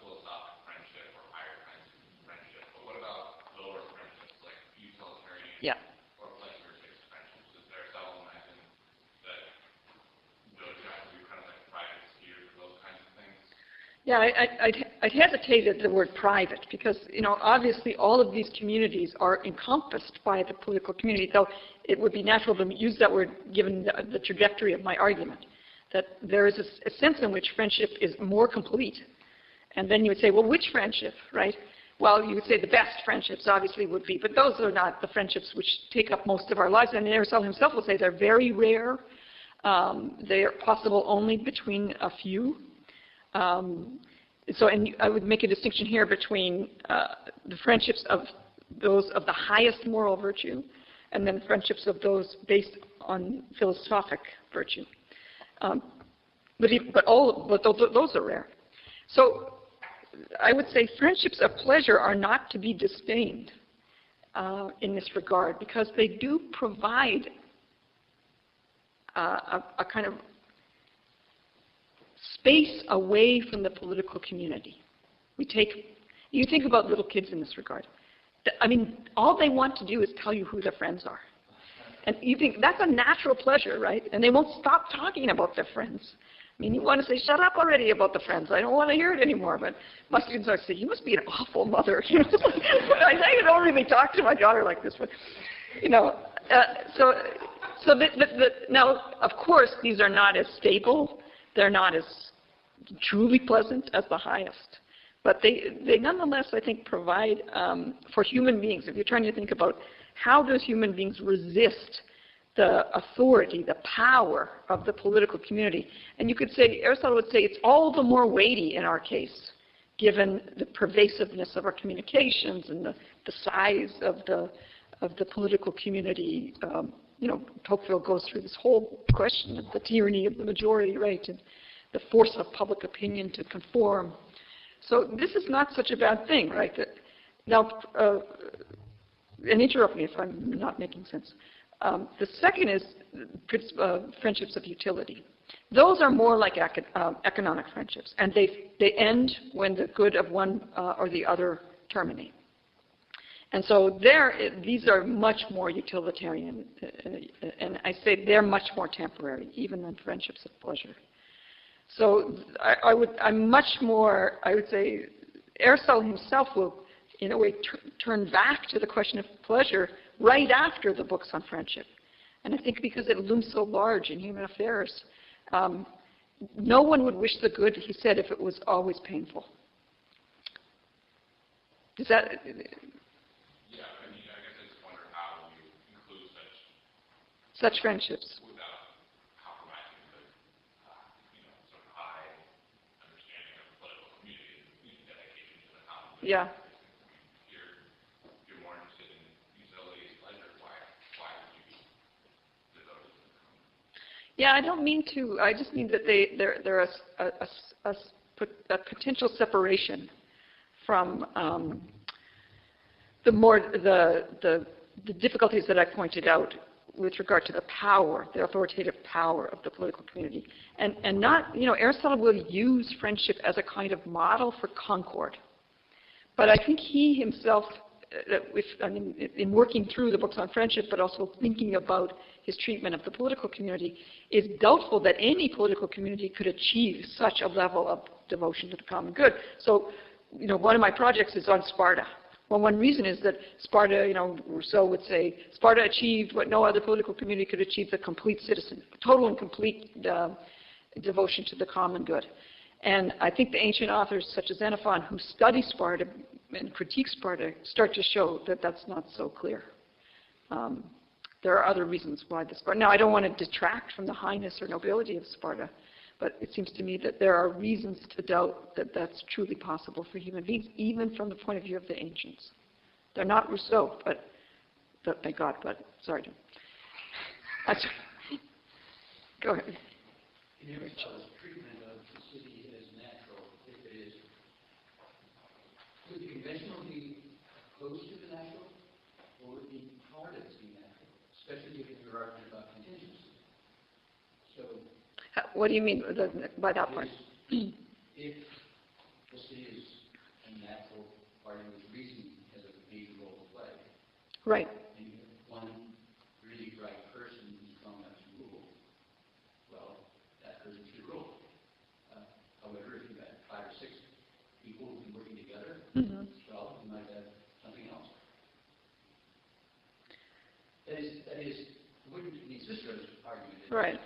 philosophic friendship or higher kinds of friendship. But what about lower friendships, like utilitarian or pleasure-based friendships? Is there some imagine that those guys would be kind of like private spheres or those kinds of things? Yeah, I'd hesitate at the word private because, obviously all of these communities are encompassed by the political community, though it would be natural to use that word given the trajectory of my argument, that there is a sense in which friendship is more complete. And then you would say, well, which friendship, right? Well, you would say the best friendships obviously would be, but those are not the friendships which take up most of our lives. And Aristotle himself will say they're very rare. They are possible only between a few. And I would make a distinction here between the friendships of those of the highest moral virtue and then friendships of those based on philosophic virtue. But those are rare. So I would say friendships of pleasure are not to be disdained in this regard because they do provide a kind of space away from the political community. You think about little kids in this regard. I mean, all they want to do is tell you who their friends are. And you think that's a natural pleasure, right? And they won't stop talking about their friends. I mean, you want to say, shut up already about the friends. I don't want to hear it anymore. But my students always say, you must be an awful mother. I don't really talk to my daughter like this. But, now, of course, these are not as stable. They're not as truly pleasant as the highest. But they nonetheless, I think, provide for human beings, if you're trying to think about how does human beings resist the authority, the power of the political community. And you could say, Aristotle would say, it's all the more weighty in our case, given the pervasiveness of our communications and the size of the political community. Tocqueville goes through this whole question of the tyranny of the majority, right, and the force of public opinion to conform. So this is not such a bad thing, right? Now, and interrupt me if I'm not making sense. The second is friendships of utility. Those are more like economic friendships, and they end when the good of one or the other terminate. And so these are much more utilitarian, and I say they're much more temporary, even than friendships of pleasure. So I would say Aristotle himself will, in a way, turn back to the question of pleasure right after the books on friendship. And I think because it looms so large in human affairs, no one would wish the good, he said, if it was always painful. Does that... Yeah, I guess I just wonder how you include such friendships. Without compromising the, sort of high understanding of the political community, dedication to the common good. Yeah. You're more interested in utility and pleasure. Why would you be devoted to the common good? Yeah, I don't mean to. I just mean that there are a potential separation from the difficulties that I pointed out with regard to the power, the authoritative power of the political community. And not, Aristotle will use friendship as a kind of model for concord. But I think he himself in working through the books on friendship, but also thinking about his treatment of the political community, is doubtful that any political community could achieve such a level of devotion to the common good. So, one of my projects is on Sparta. Well, one reason is that Sparta, Rousseau would say, Sparta achieved what no other political community could achieve: the complete citizen, total and complete devotion to the common good. And I think the ancient authors, such as Xenophon, who study Sparta and critique Sparta, start to show that that's not so clear. There are other reasons why the Sparta. Now, I don't want to detract from the highness or nobility of Sparta, but it seems to me that there are reasons to doubt that that's truly possible for human beings, even from the point of view of the ancients. They're not Rousseau, but thank God. But sorry. Go ahead. In Aristotle's treatment of the city as natural, if it is, would the conventional be opposed to the natural, or would it be part of the natural, especially if you're arguing about contingency? So, what do you mean by that part? If the city is a natural part of its reason has a major role to play, right? And you have one really bright person who's strong enough to rule, well, that person should rule. However, if you've got 5 or 6 people who've been working together, well, you might have something else. That is, wouldn't need Cicero's argument. Right.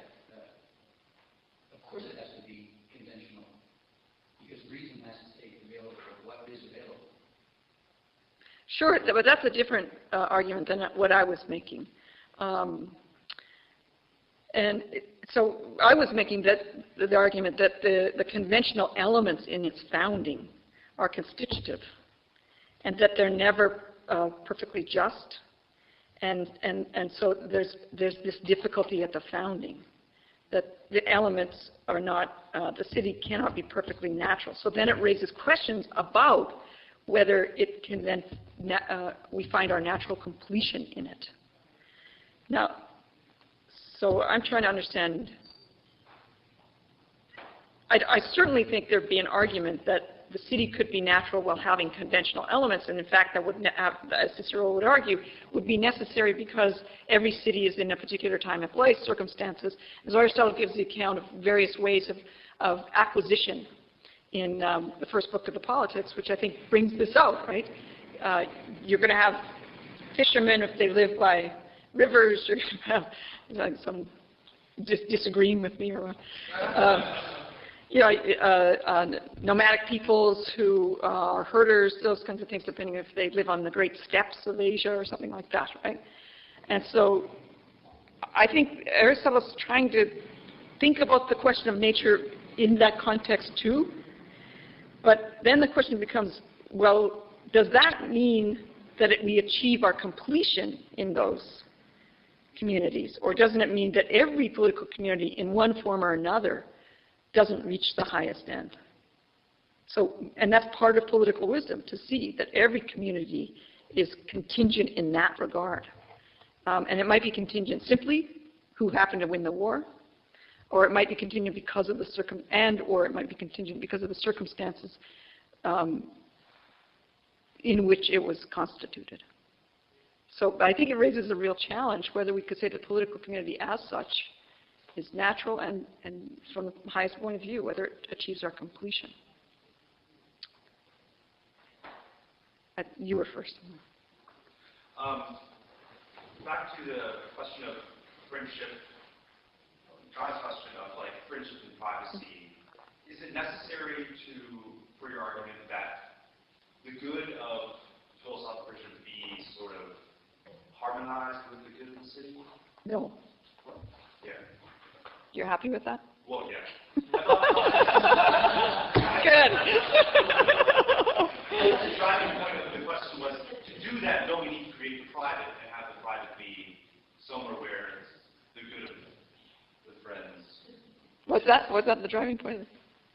Of course, it has to be conventional, because reason has to take available what is available. Sure, but that's a different argument than what I was making. So I was making the argument that the conventional elements in its founding are constitutive, and that they're never perfectly just, and so there's this difficulty at the founding, that the elements are not, the city cannot be perfectly natural. So then it raises questions about whether it can then, we find our natural completion in it. Now, so I'm trying to understand, I certainly think there'd be an argument that the city could be natural while having conventional elements, and in fact that would have, as Cicero would argue, would be necessary because every city is in a particular time and place, circumstances. As Aristotle gives the account of various ways of acquisition in the first book of the Politics, which I think brings this out, right? You're going to have fishermen if they live by rivers. You're going to have some disagreeing with me or nomadic peoples who are herders, those kinds of things, depending if they live on the great steppes of Asia or something like that, right? And so I think Aristotle's trying to think about the question of nature in that context too. But then the question becomes, well, does that mean that we achieve our completion in those communities? Or doesn't it mean that every political community in one form or another doesn't reach the highest end? So, and that's part of political wisdom, to see that every community is contingent in that regard. And it might be contingent simply who happened to win the war, or it might be contingent because of the or it might be contingent because of the circumstances in which it was constituted. So I think it raises a real challenge whether we could say the political community as such is natural and from the highest point of view, whether it achieves our completion. You were first. Back to the question of friendship, John's question of friendship and privacy. Is it necessary for your argument that the good of philosophical friendship be sort of harmonized with the good of the city? No. Yeah. You're happy with that? Well, yeah. Good. The driving point of the question was, to do that, don't we need to create the private and have the private be somewhere where it's the good of the friends? Was that the driving point?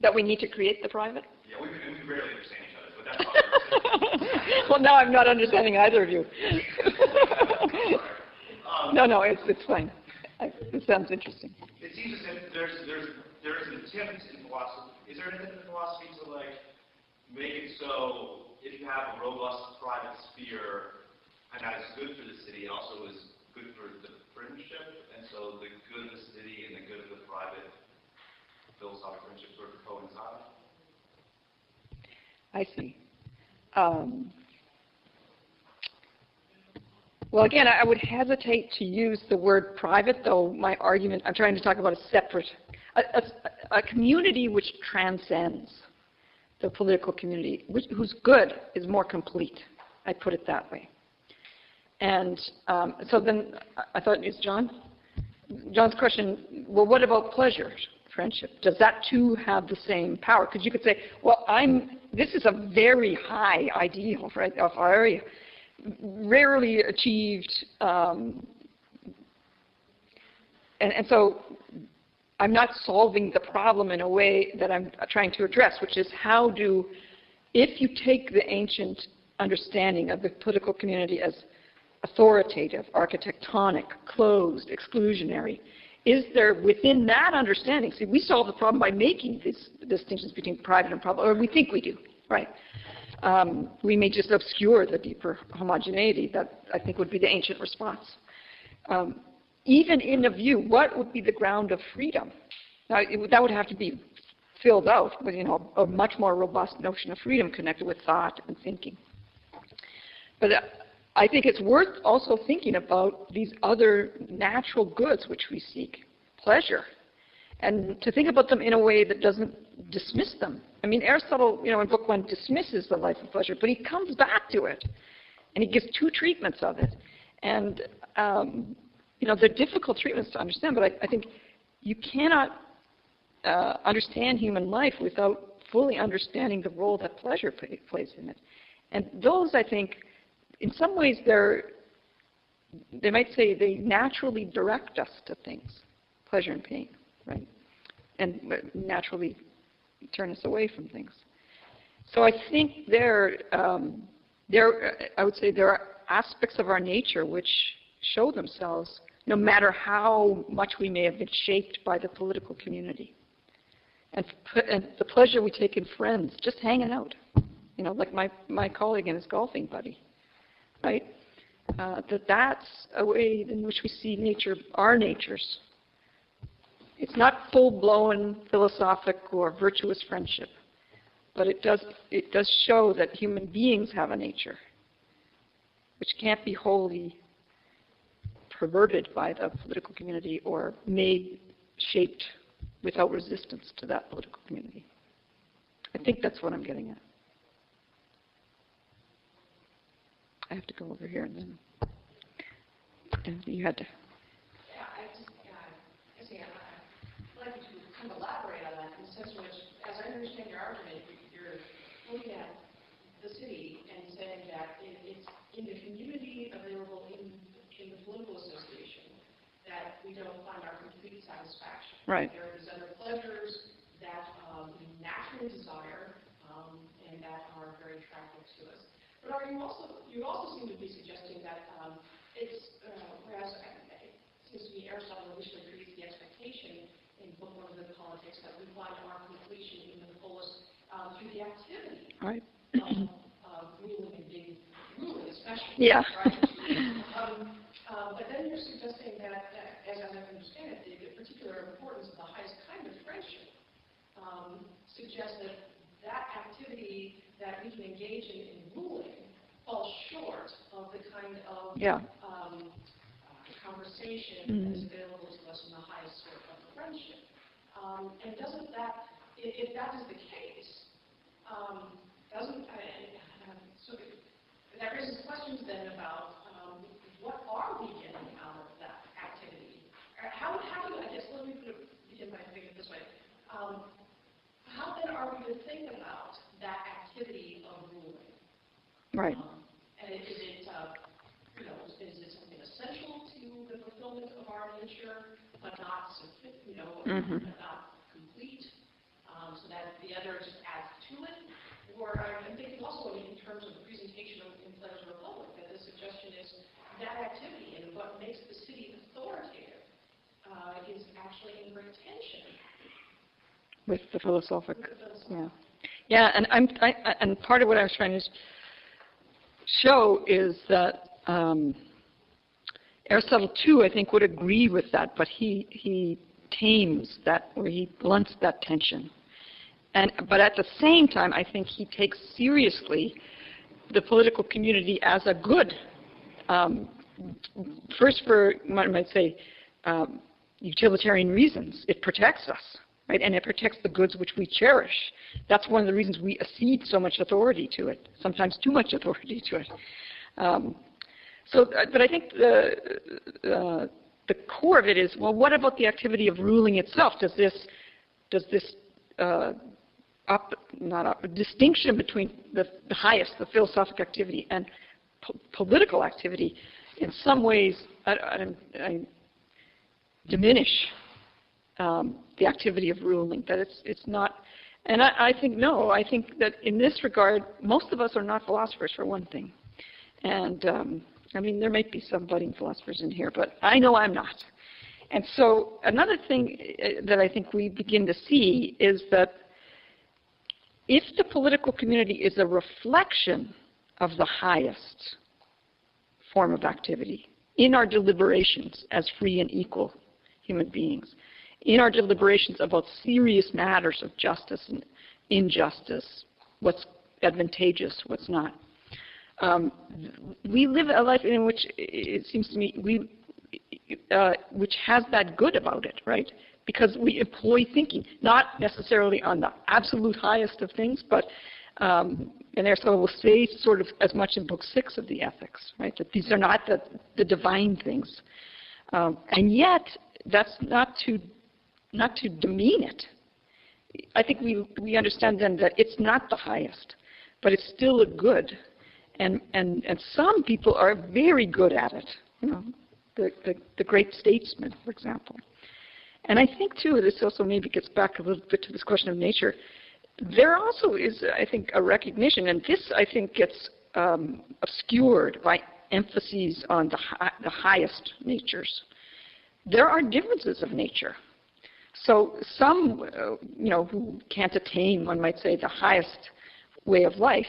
That we need to create the private? Yeah, we rarely understand each other, but that's all. Well, now I'm not understanding either of you. No, it's fine. It sounds interesting. It seems as if there's an attempt in philosophy. Is there anything in philosophy to make it so if you have a robust private sphere, and that is good for the city, it also is good for the friendship, and so the good of the city and the good of the private philosophic friendship sort of coincide. I see. Well, again, I would hesitate to use the word private, though my argument, I'm trying to talk about a separate, a community which transcends the political community, whose good is more complete. I put it that way. And so then I thought, is John's question, well, what about pleasure, friendship? Does that too have the same power? Because you could say, well, this is a very high ideal, right, of our area, rarely achieved, and so I'm not solving the problem in a way that I'm trying to address, which is if you take the ancient understanding of the political community as authoritative, architectonic, closed, exclusionary, is there within that understanding, see, we solve the problem by making these distinctions between private and public, or we think we do, right? We may just obscure the deeper homogeneity that I think would be the ancient response. Even in a view, what would be the ground of freedom? Now, that would have to be filled out with, a much more robust notion of freedom connected with thought and thinking. But I think it's worth also thinking about these other natural goods which we seek, pleasure, and to think about them in a way that doesn't dismiss them. I mean, Aristotle, in Book 1, dismisses the life of pleasure, but he comes back to it, and he gives two treatments of it. And, they're difficult treatments to understand, but I think you cannot understand human life without fully understanding the role that pleasure plays in it. And those, I think, in some ways, they might say they naturally direct us to things, pleasure and pain, right? And naturally turn us away from things. So I think I would say there are aspects of our nature which show themselves no matter how much we may have been shaped by the political community. And the pleasure we take in friends, just hanging out, like my colleague and his golfing buddy, right? That's a way in which we see nature, our natures. It's not full-blown philosophic or virtuous friendship, but it does show that human beings have a nature which can't be wholly perverted by the political community or shaped without resistance to that political community. I think that's what I'm getting at. I have to go over here and then you had to. Yeah, I'd like you to kind of elaborate on that in the sense in which, as I understand your argument, you're looking at the city and saying that it's in the community available in the political association that we don't find our complete satisfaction. Right. There are these other pleasures that we naturally desire and that are very attractive to us. But you also seem to be suggesting that whereas it seems to me Aristotle initially creates the expectation in Book 1 of the Politics that we find our completion in the fullest through the activity Right. of ruling and being ruling, especially. Yeah. Right? But then you're suggesting that, as I understand it, the particular importance of the highest kind of friendship suggests that activity that we can engage in ruling falls short of the kind of conversation that is available to us in the highest sort of friendship. And doesn't that, if that is the case, that raises questions then about what are we getting out of that activity? How do I guess, let me begin by thinking it this way. How then are we to think about that activity of ruling? Right. And is it something essential to the fulfillment of our nature, but not not complete, so that the other just adds to it? Or I'm thinking also in terms of the presentation in Plato's Republic, that the suggestion is that activity and what makes the city authoritative is actually in great tension with the philosophic. Yeah, and and part of what I was trying to show is that Aristotle too, I think, would agree with that, but he tames that, or he blunts that tension. But at the same time, I think he takes seriously the political community as a good. First, for one might say utilitarian reasons, it protects us, right? And it protects the goods which we cherish. That's one of the reasons we accede so much authority to it, sometimes too much authority to it. But I think the core of it is, well, what about the activity of ruling itself? Does this distinction between the highest, the philosophic activity, and political activity, in some ways I diminish the activity of ruling? That it's not, and I think no. I think that in this regard, most of us are not philosophers, for one thing, and I mean, there might be some budding philosophers in here, but I know I'm not. And so another thing that I think we begin to see is that if the political community is a reflection of the highest form of activity in our deliberations as free and equal human beings, in our deliberations about serious matters of justice and injustice, what's advantageous, what's not, we live a life in which, it seems to me, which has that good about it, right? Because we employ thinking, not necessarily on the absolute highest of things, but, and Aristotle will say sort of as much in Book 6 of the Ethics, right? That these are not the divine things. And yet, that's not to demean it. I think we understand then that it's not the highest, but it's still a good. And some people are very good at it, you know, the great statesmen, for example. And I think, too, this also maybe gets back a little bit to this question of nature. There also is, I think, a recognition, and this, I think, gets obscured by emphases on the highest natures. There are differences of nature. So some, you know, who can't attain, one might say, the highest way of life,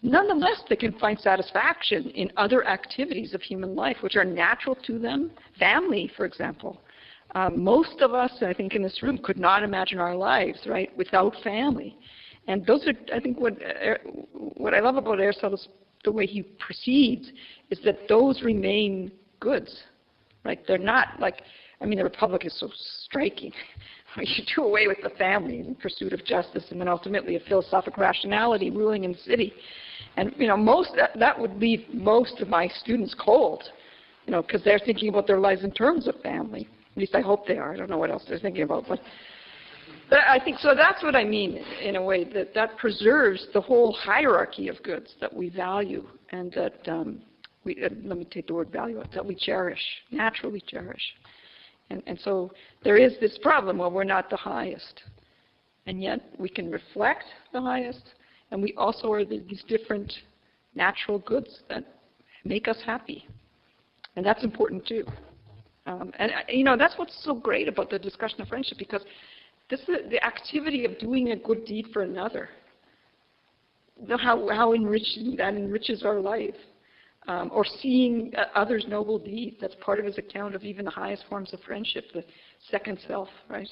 nonetheless, they can find satisfaction in other activities of human life which are natural to them. Family, for example. Most of us, I think, in this room could not imagine our lives, right, without family. And those are, I think, what I love about Aristotle, the way he proceeds, is that those remain goods, right? They're not like, I mean, the Republic is so striking. You do away with the family in pursuit of justice, and then ultimately a philosophic rationality ruling in the city. And, you know, that would leave most of my students cold, you know, because they're thinking about their lives in terms of family. At least I hope they are. I don't know what else they're thinking about. But I think, so that's what I mean, in a way, that preserves the whole hierarchy of goods that we value, and that let me take the word value, that we cherish, naturally cherish. And so there is this problem where we're not the highest. And yet we can reflect the highest, and we also are these different natural goods that make us happy. And that's important too. And you know, that's what's so great about the discussion of friendship, because this is the activity of doing a good deed for another. How enriching that enriches our life. Or seeing others' noble deeds. That's part of his account of even the highest forms of friendship, the second self, right?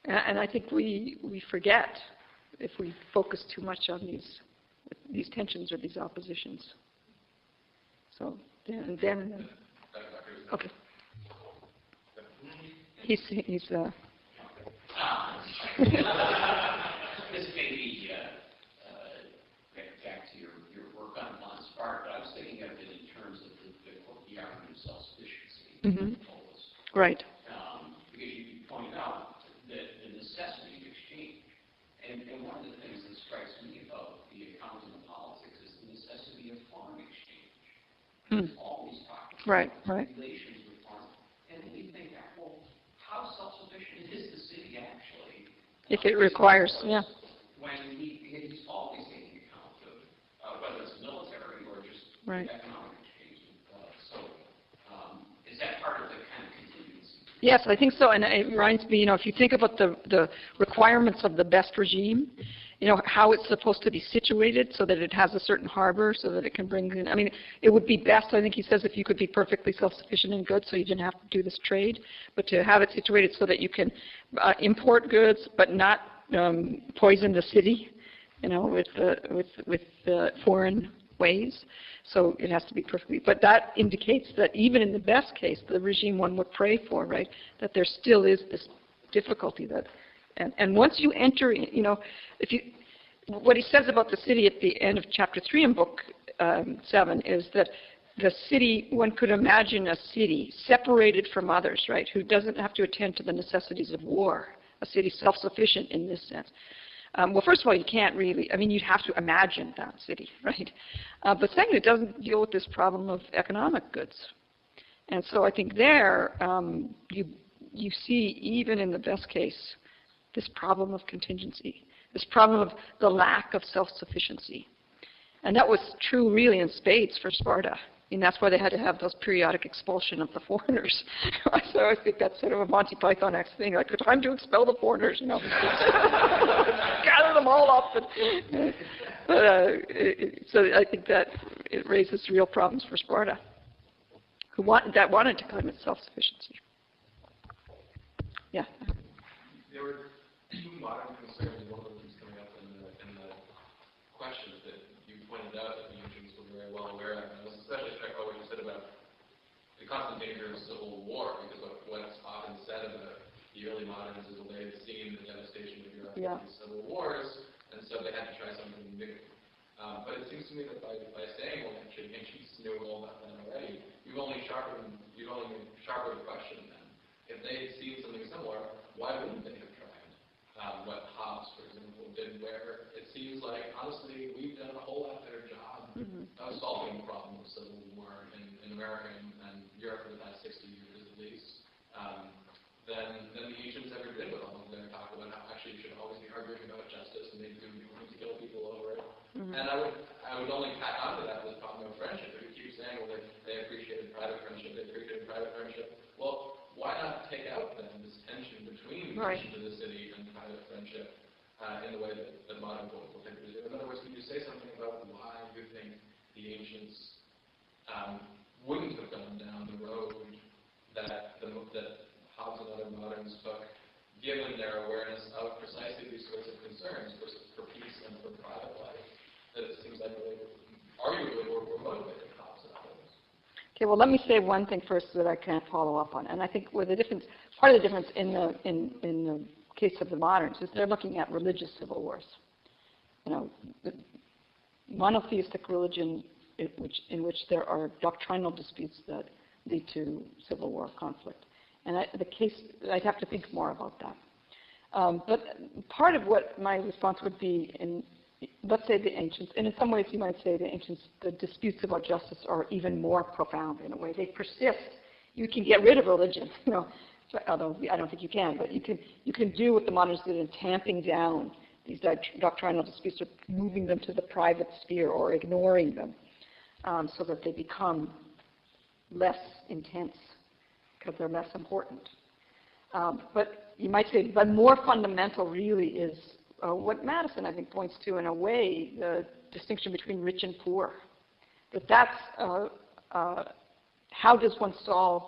And I think we forget if we focus too much on these tensions or these oppositions. So then okay. He's This may be back to your work on Von Spark, but I was thinking of it in terms of the argument of self-sufficiency. Mm-hmm. Right. Because you pointed out that the necessity of exchange. And one of the things that strikes me about the accounting of politics is the necessity of foreign exchange. There's always talking about relations with foreign. And we think that, well, how self-sufficient is the city actually? If it requires, yeah. When he's always taking account of whether it's military or just economic exchange. Is that part of the kind of contingency? Yes, I think so. And it reminds me, you know, if you think about the requirements of the best regime, how it's supposed to be situated so that it has a certain harbor so that it can bring in, I mean, it would be best, I think he says, if you could be perfectly self-sufficient in goods so you didn't have to do this trade, but to have it situated so that you can import goods but not poison the city, with foreign ways. So it has to be perfectly, but that indicates that even in the best case, the regime one would pray for, right, that there still is this difficulty that, and once you enter, what he says about the city at the end of chapter 3 in book 7 is that the city, one could imagine a city separated from others, right, who doesn't have to attend to the necessities of war, a city self-sufficient in this sense. Well, first of all, you can't really, you'd have to imagine that city, right? But second, it doesn't deal with this problem of economic goods. And so I think there, you see, even in the best case, this problem of contingency, this problem of the lack of self-sufficiency. And that was true really in spades for Sparta. That's why they had to have those periodic expulsion of the foreigners. So I think that's sort of a Monty Python-esque thing, like, time to expel the foreigners, Gather them all up. So I think that it raises real problems for Sparta, that wanted to claim its self-sufficiency. Yeah. There were two modern concerns, one of them is coming up in the questions that you pointed out that the ancients were very well aware of. And I was especially struck by what you said about the constant danger of civil war, because what's often said about the early moderns is that they had seen the devastation of Europe in these civil wars, and so they had to try something new. But it seems to me that by saying, well, ancients knew all that then already, you've only sharpened the question then. If they had seen something similar, why wouldn't they have tried what Hobbes, for example, did, where it seems like, honestly, we've done a whole lot better job of solving the problem of civil war in America and Europe for the past 60 years at least, than the ancients ever did with all of their talk about how actually you should always be arguing about justice and maybe be willing to kill people over it. And I would only tack onto that with talking about friendship. If you keep saying, well, they appreciated private friendship, they appreciated private friendship, well, why not take out then this tension between connection to the city and private friendship in the way that modern political thinkers do? In other words, can you say something about why you think the ancients wouldn't have gone down the road that Hobbes and other moderns took, given their awareness of precisely these sorts of concerns for peace and for private life, that it seems like arguably were motivated Hobbes and others? Okay, well, let me say one thing first that I can't follow up on. And I think part of the difference in the case of the moderns is they're looking at religious civil wars. The monotheistic religion in which there are doctrinal disputes that lead to civil war conflict. And I'd have to think more about that. But part of what my response would be let's say the ancients, and in some ways you might say the ancients, the disputes about justice are even more profound in a way. They persist. You can get rid of religion, although I don't think you can, but you can do what the moderns did in tamping down these doctrinal disputes, or moving them to the private sphere or ignoring them, so that they become less intense because they're less important. But you might say, but more fundamental really is what Madison, I think, points to in a way, the distinction between rich and poor. That's how does one solve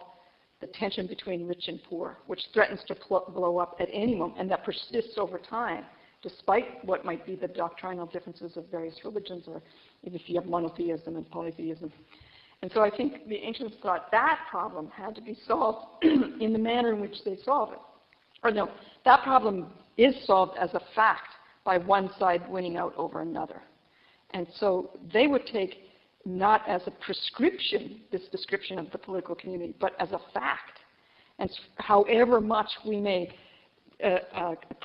the tension between rich and poor, which threatens to blow up at any moment, and that persists over time, despite what might be the doctrinal differences of various religions, or even if you have monotheism and polytheism. And so I think the ancients thought that problem had to be solved in the manner in which they solve it. Or no, that problem is solved as a fact by one side winning out over another. And so they would take not as a prescription, this description of the political community, but as a fact. And however much we may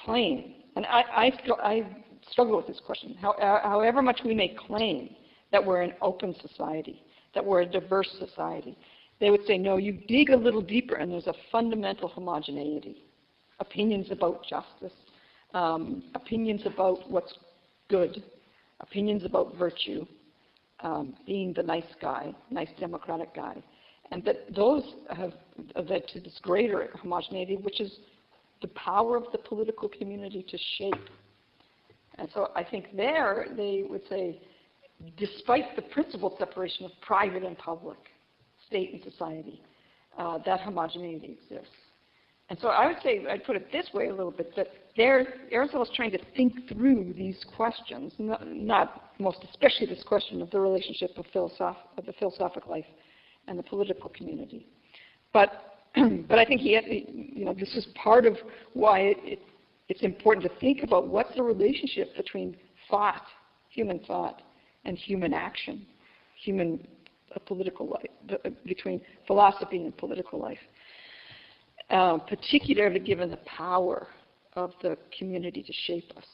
claim, and I struggle with this question, however much we may claim that we're an open society, that we're a diverse society, they would say, no, you dig a little deeper and there's a fundamental homogeneity. Opinions about justice, opinions about what's good, opinions about virtue, being the nice guy, nice democratic guy. And that those have led to this greater homogeneity, which is the power of the political community to shape And so I think there they would say, despite the principled separation of private and public, state and society, that homogeneity exists. And so I would say, I'd put it this way a little bit, that Aristotle's trying to think through these questions, not most especially this question of the relationship of the philosophic life and the political community. But I think this is part of why it's important to think about what's the relationship between thought, human thought, and human action, human political life, between philosophy and political life. Particularly given the power of the community to shape us.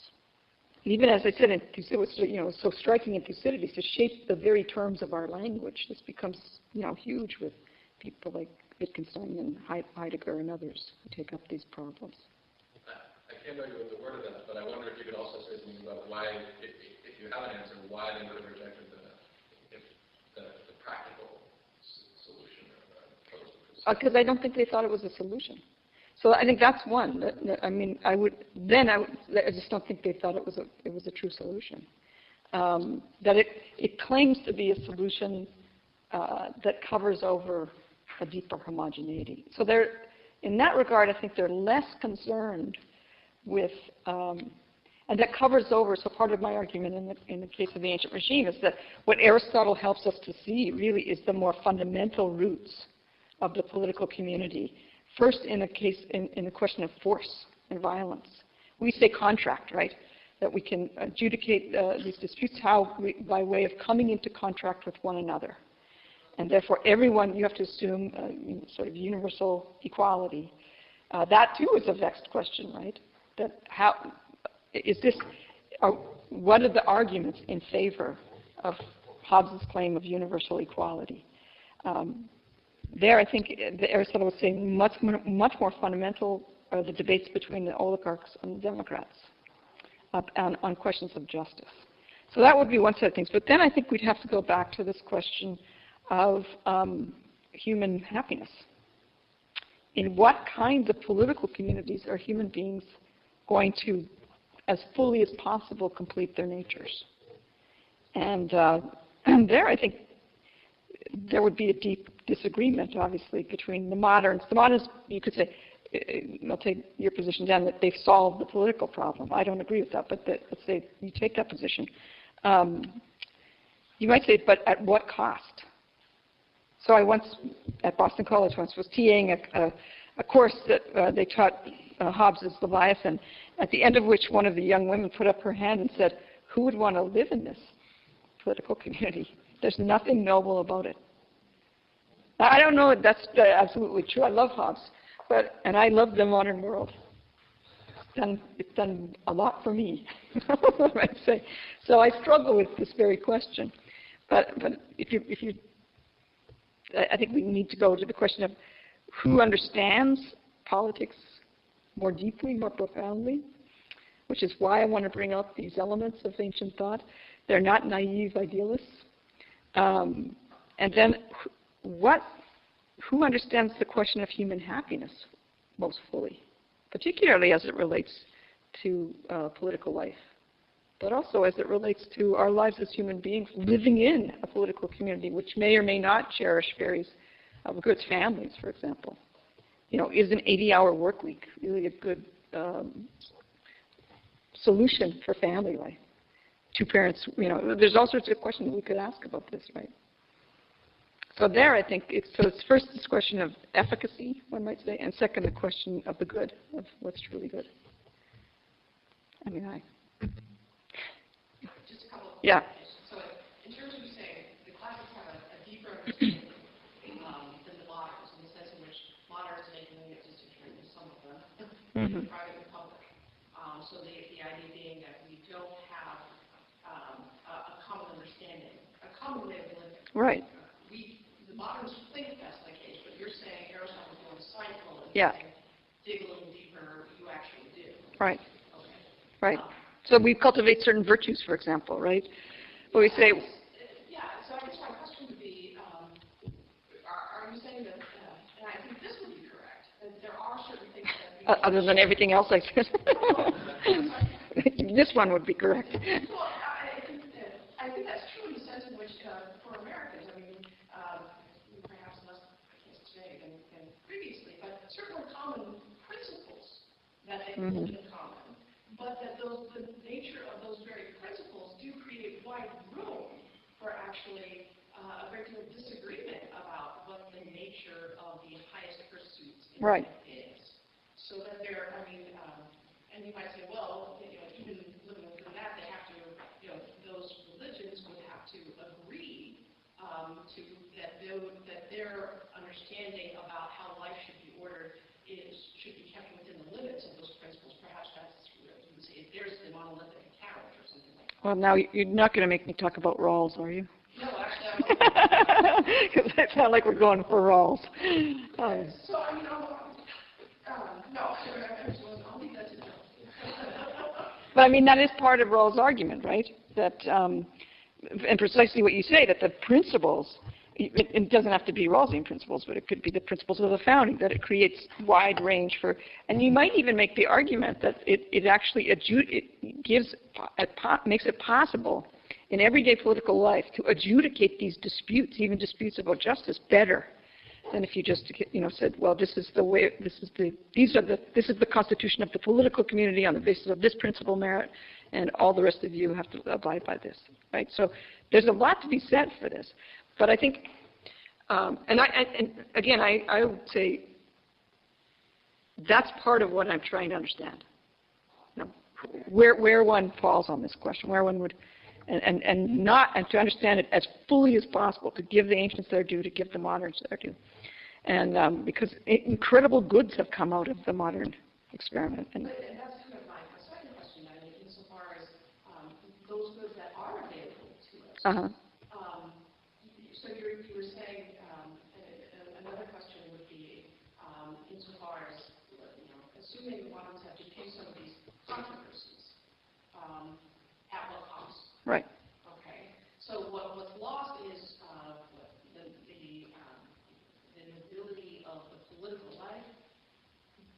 And even as I said, it was so striking in Thucydides to shape the very terms of our language. This becomes huge with people like Wittgenstein and Heidegger and others who take up these problems. I can't argue with the word of that, but I wonder if you could also say something about why, if you have an answer, why they would have rejected the practical solution. Because I don't think they thought it was a solution. So I think that's one. I just don't think they thought it was a true solution. That it claims to be a solution that covers over a deeper homogeneity. So in that regard, I think they're less concerned with, and that covers over. So part of my argument in the case of the ancient regime is that what Aristotle helps us to see really is the more fundamental roots of the political community. First, in the question of force and violence. We say contract, right? That we can adjudicate these disputes by way of coming into contract with one another. And therefore, everyone, you have to assume sort of universal equality. That too is a vexed question, right? That what are the arguments in favor of Hobbes' claim of universal equality? There, I think Aristotle was saying much more fundamental are the debates between the oligarchs and the Democrats on questions of justice. So that would be one set of things. But then I think we'd have to go back to this question of human happiness. In what kinds of political communities are human beings going to, as fully as possible, complete their natures? And there, I think, there would be a deep disagreement, obviously, between the moderns. The moderns, you could say, I'll take your position down, that they've solved the political problem. I don't agree with that, but let's say you take that position. You might say, but at what cost? So I once, at Boston College once, was TAing a course that they taught Hobbes' Leviathan, at the end of which one of the young women put up her hand and said, who would want to live in this political community? There's nothing noble about it. Now, I don't know if that's absolutely true. I love Hobbes, and I love the modern world. It's done a lot for me, I might say. So I struggle with this very question. But I think we need to go to the question of who understands politics more deeply, more profoundly, which is why I want to bring up these elements of ancient thought. They're not naive idealists. And then who understands the question of human happiness most fully, particularly as it relates to political life, but also as it relates to our lives as human beings living in a political community, which may or may not cherish various good families, for example. Is an 80-hour work week really a good solution for family life? Two parents, there's all sorts of questions we could ask about this, right? So there, I think, it's first this question of efficacy, one might say, and second, the question of the good, of what's truly good. Just a couple of yeah. So in terms of you saying the classics have a deeper understanding than the moderns, in the sense in which moderns make an distinction with some of them, private and public. So the idea being that we don't have a common understanding, a common way of living. Right. The moderns think that's the case, but you're saying Aristotle's doing a cycle and saying, dig a little deeper, you actually do. Right. Okay. Right. So we cultivate certain virtues, for example, right? But we say... So I guess my question would be, are you saying that, and I think this would be correct, that there are certain things that... other than everything else I said. this one would be correct. Well, I think that's true in the sense in which, for Americans, I mean, perhaps less, I can't say than previously, but certain common principles that they hold in common, but that the nature of those very principles do create wide room for actually a great deal of disagreement about what the nature of the highest pursuits in life is. So that there, I mean, and you might say, well, even living within that, they have to, those religions would have to agree to that their understanding about how life should be ordered should be kept within the limits of those principles. Perhaps that's, you would say, if there's the monolithic account or something like that. Well, now you're not going to make me talk about Rawls, are you? No, actually, I won't. Because it's not like we're going for Rawls. So, I mean, no, I'll leave that to them. But I mean, that is part of Rawls' argument, right? That, and precisely what you say, that the principles, it doesn't have to be Rawlsian principles, but it could be the principles of the founding, that it creates wide range for, and you might even make the argument that it actually makes it possible in everyday political life to adjudicate these disputes, even disputes about justice, better than if you just said, well, this is the way, this is the constitution of the political community on the basis of this principle merit, and all the rest of you have to abide by this, right? So there's a lot to be said for this, but I think, and again, I would say that's part of what I'm trying to understand. Where one falls on this question, where one would. And to understand it as fully as possible, to give the ancients their due, to give the moderns their due. And because incredible goods have come out of the modern experiment. And that's kind of my second question, then, insofar as those goods that are available to us. So you were saying, another question would be, insofar as, assuming the moderns have to pay some of these controversies, at what cost? Right. Okay. So what's lost is the nobility of the political life.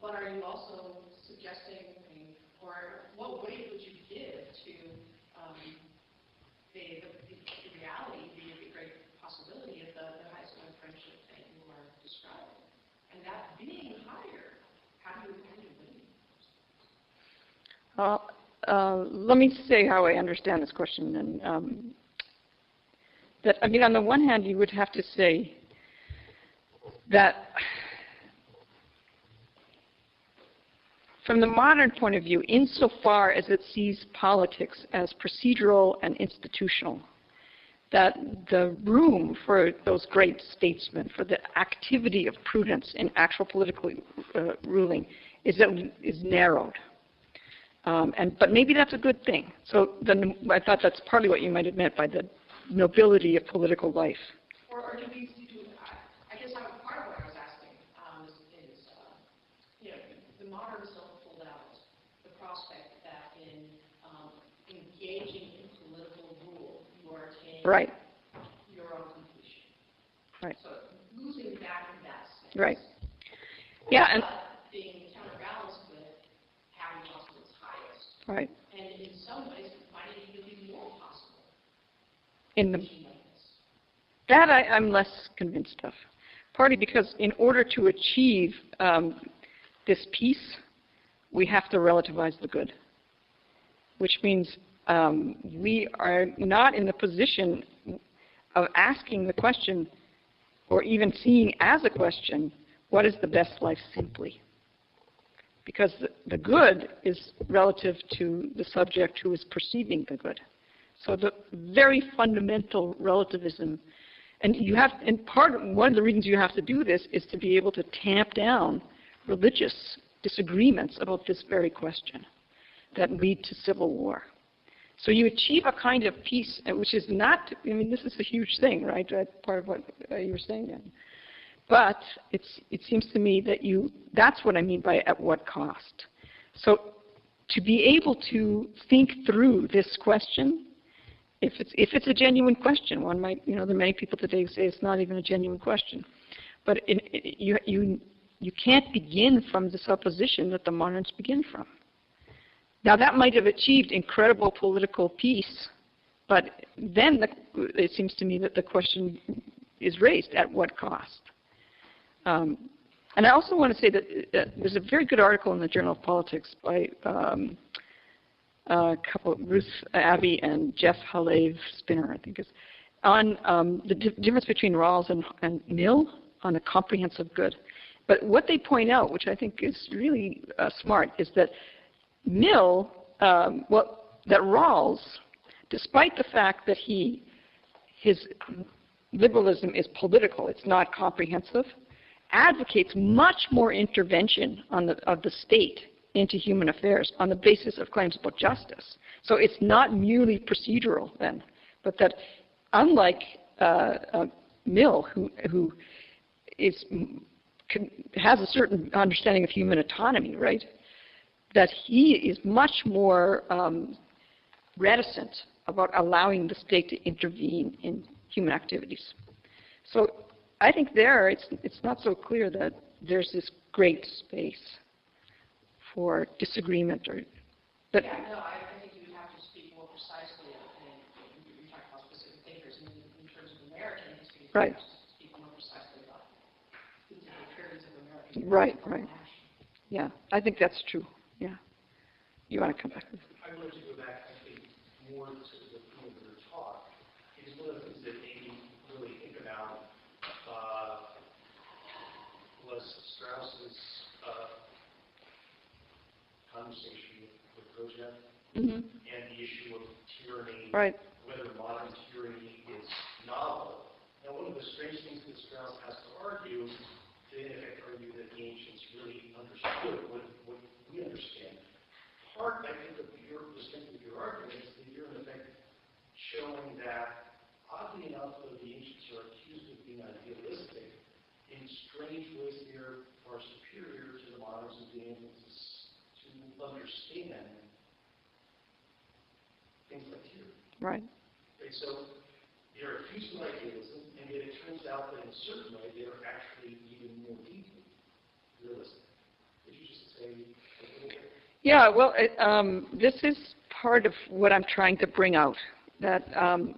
But are you also suggesting, or what weight would you give to the reality, the great possibility of the highest kind of friendship that you are describing, and that being higher? How do you win? Let me say how I understand this question. And that, I mean, on the one hand, you would have to say that from the modern point of view, insofar as it sees politics as procedural and institutional, that the room for those great statesmen, for the activity of prudence in actual political ruling is narrowed. But maybe that's a good thing. So I thought that's partly what you might have meant by the nobility of political life. Or do we do, I guess part of what I was asking is the moderns don't hold out the prospect that in engaging in political rule, you are attaining your own completion. Right. So losing that in that sense. Right. Yeah, and being counterbalanced with having lost its highest. right. And in some ways, finding it to be more possible. That I'm less convinced of. Partly because in order to achieve this peace, we have to relativize the good, which means we are not in the position of asking the question, or even seeing as a question, what is the best life simply? Because the good is relative to the subject who is perceiving the good. So the very fundamental relativism, and one of the reasons you have to do this is to be able to tamp down religious disagreements about this very question that lead to civil war. So you achieve a kind of peace, which is not, I mean, this is a huge thing, right? That's part of what you were saying, Jen. But it seems to me that that's what I mean by at what cost. So to be able to think through this question, if it's a genuine question, one might, there are many people today who say it's not even a genuine question. But you can't begin from the supposition that the moderns begin from. Now that might have achieved incredible political peace, but then it seems to me that the question is raised, at what cost? And I also want to say that there's a very good article in the Journal of Politics by a couple, Ruth Abbey and Jeff Halev Spinner, I think is, on the difference between Rawls and Mill on a comprehensive good. But what they point out, which I think is really smart, is that Mill, that Rawls, despite the fact that his liberalism is political, it's not comprehensive, advocates much more intervention of the state into human affairs on the basis of claims about justice. So it's not merely procedural then, but that unlike Mill, who has a certain understanding of human autonomy, right, that he is much more reticent about allowing the state to intervene in human activities. So I think it's not so clear that there's this great space for disagreement but Yeah, no, I think you would have to speak more precisely, and you talk about specific thinkers, in terms of American history, you right. have to speak more precisely about the different periods of American Right, history. right. Yeah, I think that's true. Yeah. You want to come back? I wanted to go back, I think, more to the point of your talk, because one of the things that made me really think about was Strauss's conversation with Gurdjieff and the issue of tyranny, Right. whether modern tyranny is novel. Now, one of the strange things that Strauss has to argue, to in effect argue that the ancients really understood what we understand. Part, I think, of the strength of your argument is that you're in effect showing that, oddly enough, though the ancients are accused of being idealistic, in strange ways they are far superior to the moderns of being able to understand things like tyranny. Right. Okay, so they're accused of idealism, and yet it turns out that in a certain way they are actually even more deeply realistic. Could you just say a little bit? Yeah, well, this is part of what I'm trying to bring out. That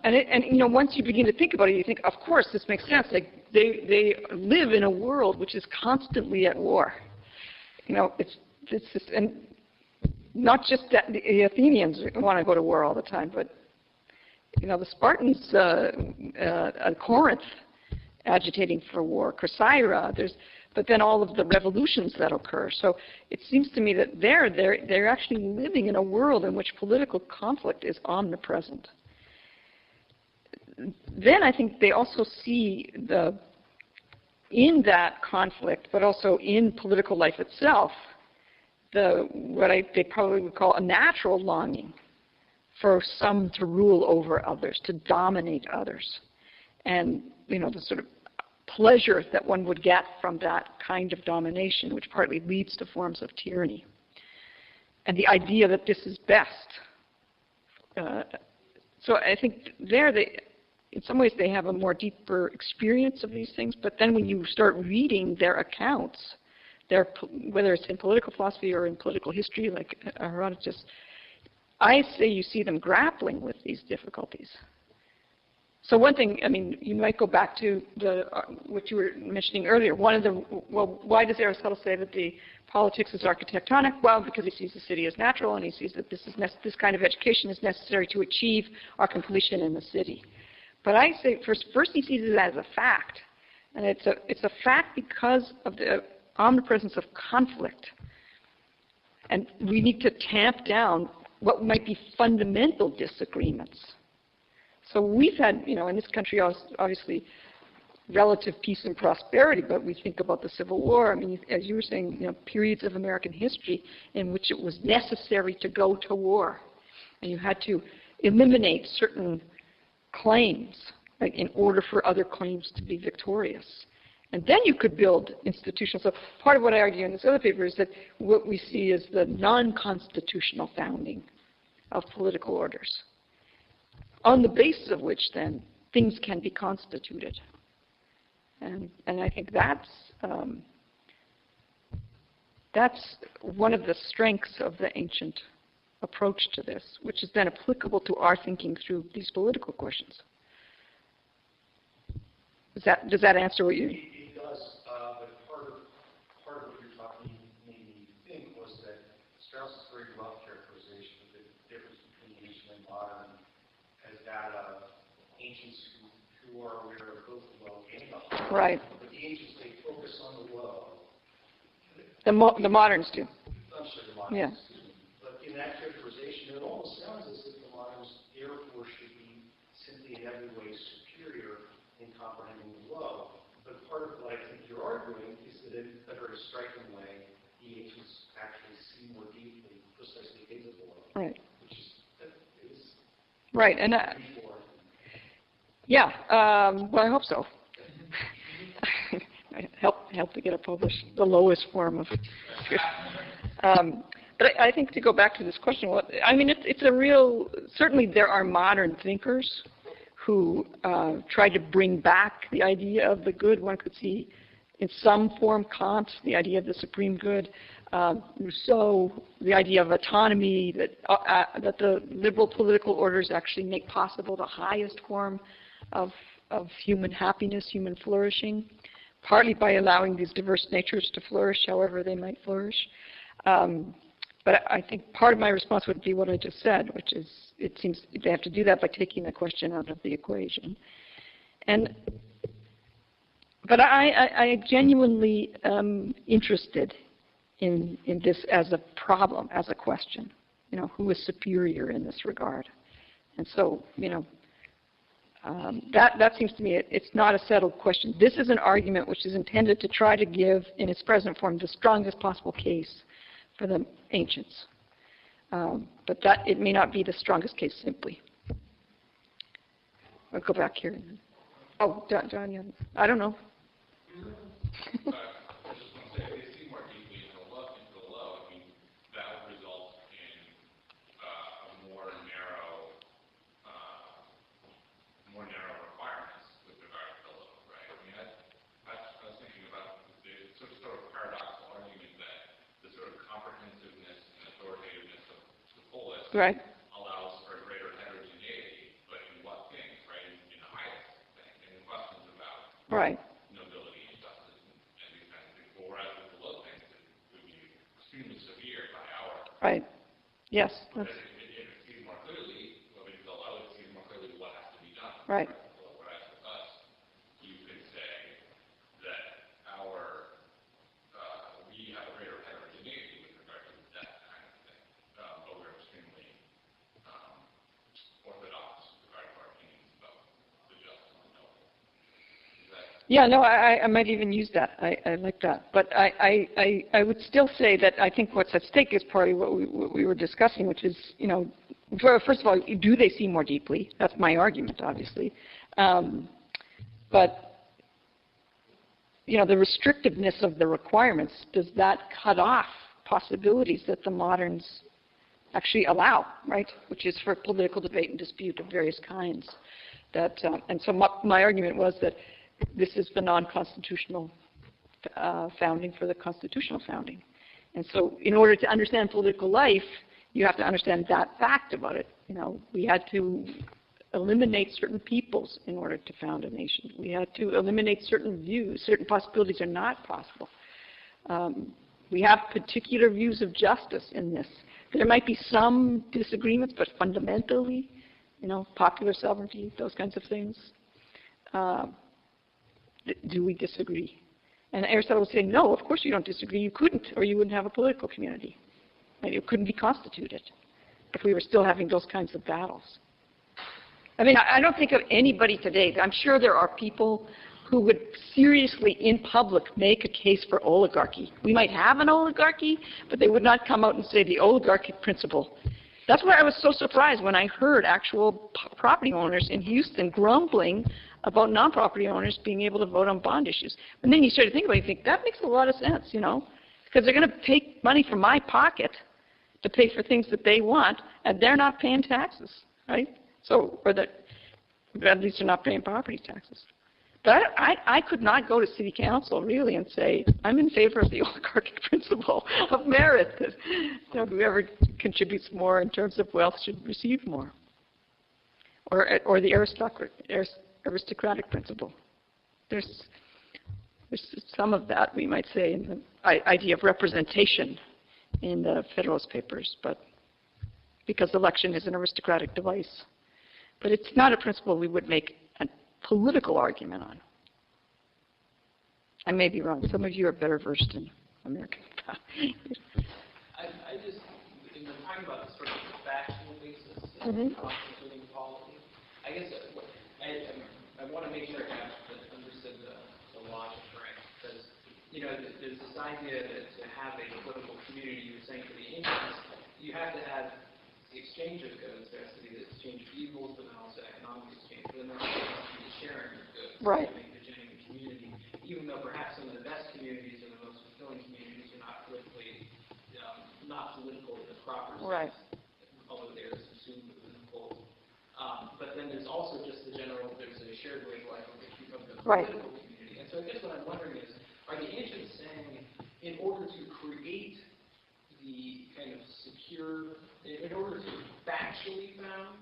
and you know, once you begin to think about it, you think, of course, this makes sense. Like they live in a world which is constantly at war. You know, it's and not just that the Athenians want to go to war all the time, but you know, the Spartans, Corinth, agitating for war, Corcyra. But then all of the revolutions that occur. So it seems to me that they're actually living in a world in which political conflict is omnipresent. Then I think they also see in that conflict, but also in political life itself, they probably would call a natural longing for some to rule over others, to dominate others, and you know, the sort of pleasure that one would get from that kind of domination, which partly leads to forms of tyranny, and the idea that this is best. So I think in some ways they have a more deeper experience of these things, but then when you start reading their accounts, whether it's in political philosophy or in political history, like Herodotus, I say you see them grappling with these difficulties. So one thing, I mean, you might go back to what you were mentioning earlier. Why does Aristotle say that the politics is architectonic? Well, because he sees the city as natural, and he sees that this kind of education is necessary to achieve our completion in the city. But I say first he sees it as a fact, and it's a fact because of the omnipresence of conflict, and we need to tamp down what might be fundamental disagreements. So we've had, you know, in this country, obviously, relative peace and prosperity, but we think about the Civil War. I mean, as you were saying, you know, periods of American history in which it was necessary to go to war, and you had to eliminate certain claims, like, in order for other claims to be victorious. And then you could build institutions. So part of what I argue in this other paper is that what we see is the non-constitutional founding of political orders, on the basis of which then things can be constituted. And I think that's one of the strengths of the ancient approach to this, which is then applicable to our thinking through these political questions. Does that answer what you? It does, but part of what you're talking made me think was that Strauss's very rough characterization of the difference between ancient and modern as that of ancients who are aware of both the low and the high. Right. But the ancients, they focus on the low. The moderns do. I'm sorry, the moderns. Yeah. But in that characterization, it almost sounds as if the moderns therefore should be simply in every way superior in comprehending the low. But part of what I think you're arguing is that in a very striking way, the ancients actually see more deeply precisely into the low. Right. Which is right, and yeah, well, I hope so. help to get it published, the lowest form of. But I think to go back to this question, I mean, it's a real. Certainly, there are modern thinkers who try to bring back the idea of the good. One could see, in some form, Kant, the idea of the supreme good. Rousseau, the idea of autonomy, that the liberal political orders actually make possible the highest form of human happiness, human flourishing, partly by allowing these diverse natures to flourish however they might flourish. But I think part of my response would be what I just said, which is it seems they have to do that by taking the question out of the equation. But I genuinely am interested in this as a problem, as a question. You know, who is superior in this regard? And so, you know, that seems to me it's not a settled question. This is an argument which is intended to try to give, in its present form, the strongest possible case for the ancients. But that it may not be the strongest case simply. I'll go back here. Oh, John, yeah. I don't know. Right. Allows for greater heterogeneity, but in what things, right? In the highest thing, and in questions about right. nobility and justice and these kinds of things. But whereas with the low things, it would be extremely severe by our. Right. Yes. If it sees more clearly, when we go out, it sees more clearly what has to be done. Right. Whereas with us, you could say that we have a greater heterogeneity with regard to that kind of thing, but we're extremely orthodox with regard to our opinions about the just and the noble. Yeah, no, I might even use that. I like that. But I would still say that I think what's at stake is partly what we were discussing, which is, you know, first of all, do they see more deeply? That's my argument, obviously. But, you know, the restrictiveness of the requirements, does that cut off possibilities that the moderns actually allow, right? Which is for political debate and dispute of various kinds. And so my argument was that this is the non-constitutional founding for the constitutional founding. And so in order to understand political life, you have to understand that fact about it. You know, we had to eliminate certain peoples in order to found a nation. We had to eliminate certain views. Certain possibilities are not possible. We have particular views of justice in this. There might be some disagreements, but fundamentally, you know, popular sovereignty, those kinds of things. Do we disagree? And Aristotle would say, no, of course you don't disagree. You couldn't, or you wouldn't have a political community. Right? It couldn't be constituted if we were still having those kinds of battles. I mean, I don't think of anybody today. I'm sure there are people who would seriously, in public, make a case for oligarchy. We might have an oligarchy, but they would not come out and say the oligarchic principle. That's why I was so surprised when I heard actual property owners in Houston grumbling about non-property owners being able to vote on bond issues. And then you start to think about it, you think, that makes a lot of sense, you know, because they're going to take money from my pocket to pay for things that they want, and they're not paying taxes, right? So, or that at least they're not paying property taxes. But I could not go to city council really and say, I'm in favor of the oligarchic principle of merit, that whoever contributes more in terms of wealth should receive more. Or the aristocratic principle. There's some of that, we might say, in the idea of representation in the Federalist Papers, but because election is an aristocratic device. But it's not a principle we would make a political argument on. I may be wrong. Some of you are better versed in American. I just, in the talking about the sort of factual basis of constituting policy, I guess I want to make sure I understood the logic right, because there's this idea that to have a political community, you were saying for the ancients, you have to have the exchange of goods. There has to be the exchange of evils, but then also economic exchange. But then there also has to be the sharing of goods. Right. To make the genuine community, even though perhaps some of the best communities or the most fulfilling communities are not politically, not political in the proper sense. Right. Although they are subsumed within the whole. But then there's also just the general, there's a shared way of life which becomes a political community. And so I guess what I'm wondering is, are the ancients saying, in order to create the kind of secure, in order to factually found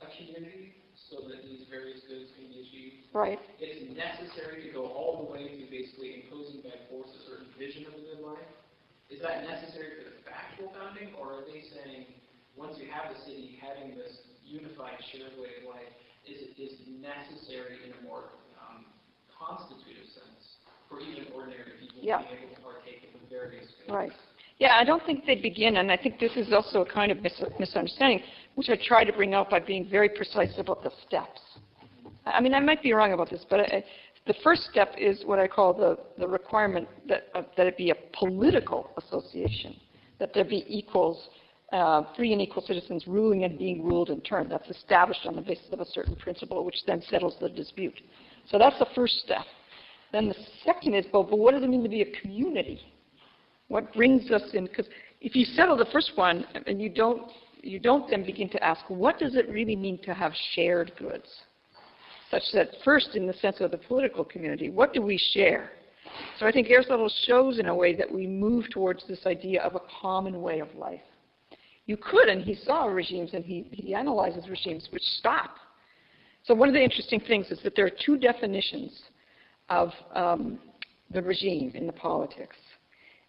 a community so that these various goods can be achieved, Right. it's necessary to go all the way to basically imposing by force a certain vision of a good life? Is that necessary for the factual founding, or are they saying, once you have the city having this unified shared way of life, is necessary in a more constitutive sense for even ordinary people Yeah. being able to partake in the various goods? Right. Yeah, I don't think they begin, and I think this is also a kind of misunderstanding, which I try to bring out by being very precise about the steps. I mean, I might be wrong about this, but the first step is what I call the requirement that it be a political association, that there be equals, free and equal citizens ruling and being ruled in turn. That's established on the basis of a certain principle, which then settles the dispute. So that's the first step. Then the second is, but what does it mean to be a community? What brings us in? Because if you settle the first one and you don't then begin to ask, what does it really mean to have shared goods? Such that first, in the sense of the political community, what do we share? So I think Aristotle shows in a way that we move towards this idea of a common way of life. You could, and he saw regimes, and he analyzes regimes which stop. So one of the interesting things is that there are two definitions of the regime in the politics.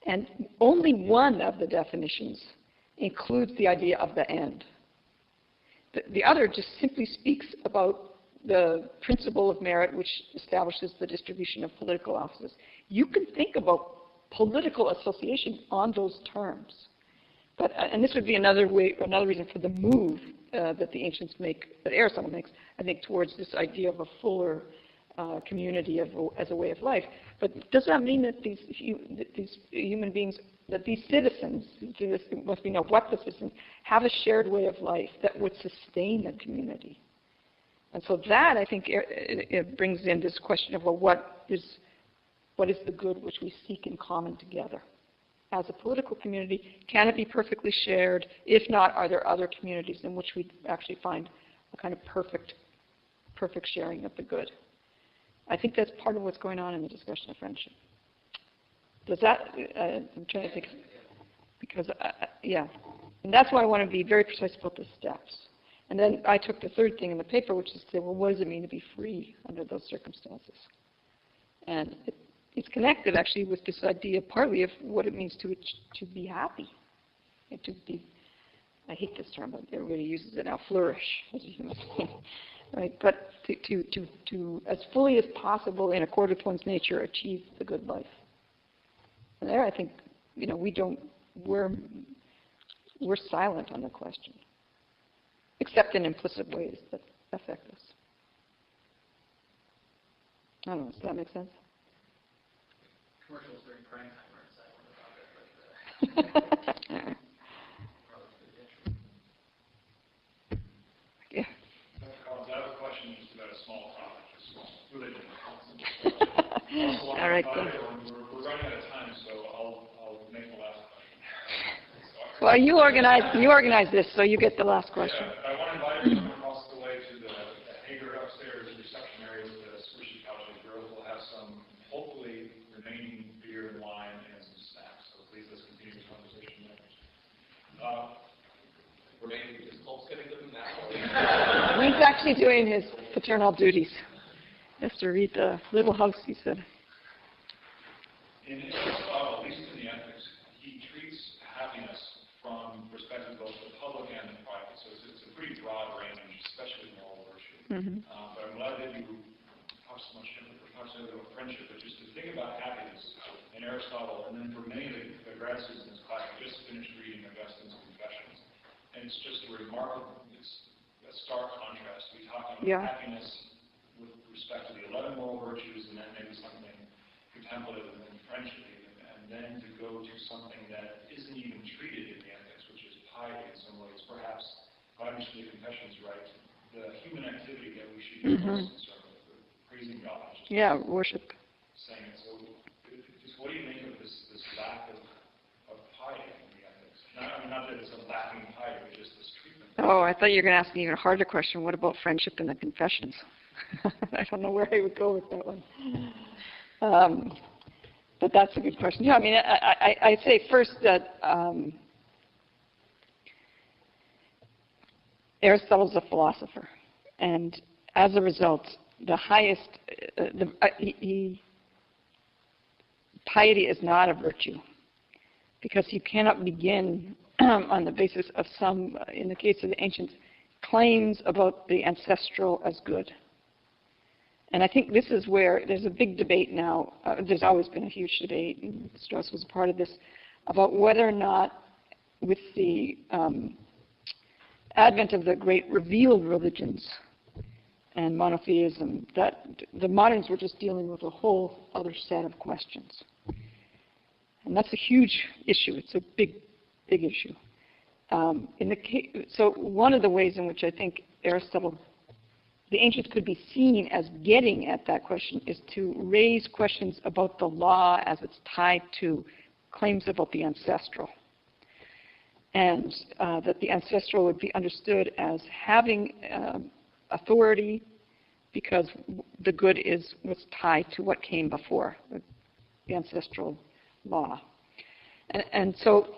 And only one of the definitions includes the idea of the end. The other just simply speaks about the principle of merit, which establishes the distribution of political offices. You can think about political association on those terms. But, and this would be another reason for the move that the ancients make, that Aristotle makes, I think, towards this idea of a fuller community as a way of life. But does that mean that these human beings, that these citizens, once we know what the citizens, have a shared way of life that would sustain the community? And so that, I think, it brings in this question of, well, what is the good which we seek in common together? As a political community, can it be perfectly shared? If not, are there other communities in which we actually find a kind of perfect sharing of the good? I think that's part of what's going on in the discussion of friendship. Does that, I'm trying to think, because, yeah. And that's why I want to be very precise about the steps. And then I took the third thing in the paper, which is to say, well, what does it mean to be free under those circumstances? And it's connected, actually, with this idea partly of what it means to be happy. And to be, I hate this term, but everybody uses it now, flourish as a human being. Right? But to, as fully as possible in accord with one's nature, achieve the good life. And there, I think, we're silent on the question, except in implicit ways that affect us. I don't know, does that make sense? Commercials during prime time aren't silent about it, but Yeah. I have a question just about a small topic, just related to All right, good. We're running out of time, so I'll make the last question. Well, you organize this, so you get the last question. Yeah, I want to invite everyone across the way to the Hager upstairs reception area with the squishy couches. some, hopefully, remaining beer and wine and some snacks. So please let's continue the conversation there. Remaining, is Paul's getting them now? He's actually doing his paternal duties. He has to read the little house, he said. In Aristotle, at least in the Ethics, he treats happiness from perspective of both the public and the private. So it's a pretty broad range, especially moral virtue. Mm-hmm. But I'm glad that you talked so much about friendship, but just to think about happiness in Aristotle, and then for many of the grad students in this class, I just finished reading Augustine's Confessions, and it's just a remarkable, it's a stark contrast. We talk about happiness with respect to the 11 moral virtues, and then maybe something contemplative and then friendship even, and then to go to something that isn't even treated in the ethics, which is piety in some ways. Perhaps, if I understand the Confessions right, the human activity that we should be most concerned with, praising God. Worship. Saying it. So, just what do you make of this lack of piety in the ethics? Not that it's a lacking piety, but just this treatment. Oh, I thought you were going to ask an even harder question. What about friendship in the Confessions? I don't know where I would go with that one. But that's a good question. Yeah, I mean, I'd say first that Aristotle's a philosopher, and as a result, the highest, piety is not a virtue, because you cannot begin on the basis of some, in the case of the ancients, claims about the ancestral as good. And I think this is where there's a big debate now. There's always been a huge debate, and Strauss was a part of this, about whether or not, with the advent of the great revealed religions and monotheism, that the moderns were just dealing with a whole other set of questions. And that's a huge issue. It's a big, big issue. So one of the ways in which I think Aristotle, the ancients could be seen as getting at that question, is to raise questions about the law as it's tied to claims about the ancestral. And that the ancestral would be understood as having authority, because the good was tied to what came before, the ancestral law. And so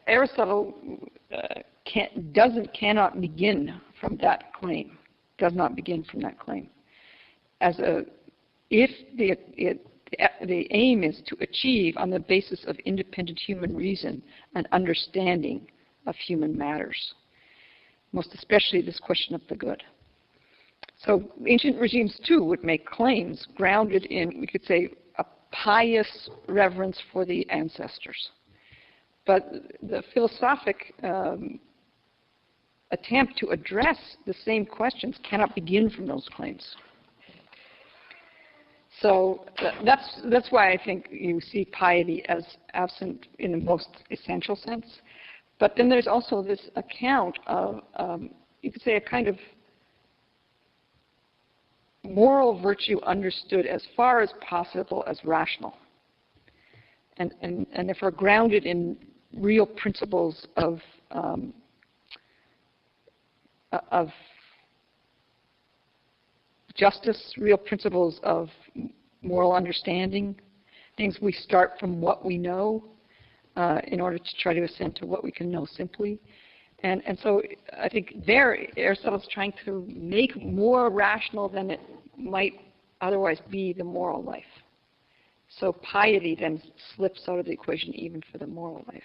Aristotle cannot begin from that claim. Does not begin from that claim. If the aim is to achieve, on the basis of independent human reason, an understanding of human matters, most especially this question of the good. So ancient regimes too would make claims grounded in, we could say, a pious reverence for the ancestors. But the philosophic attempt to address the same questions cannot begin from those claims. So that's why I think you see piety as absent in the most essential sense. But then there's also this account of, you could say, a kind of moral virtue understood as far as possible as rational, and therefore grounded in real principles of justice, real principles of moral understanding, things we start from what we know in order to try to ascend to what we can know simply. And so I think there Aristotle's trying to make more rational than it might otherwise be the moral life. So piety then slips out of the equation even for the moral life.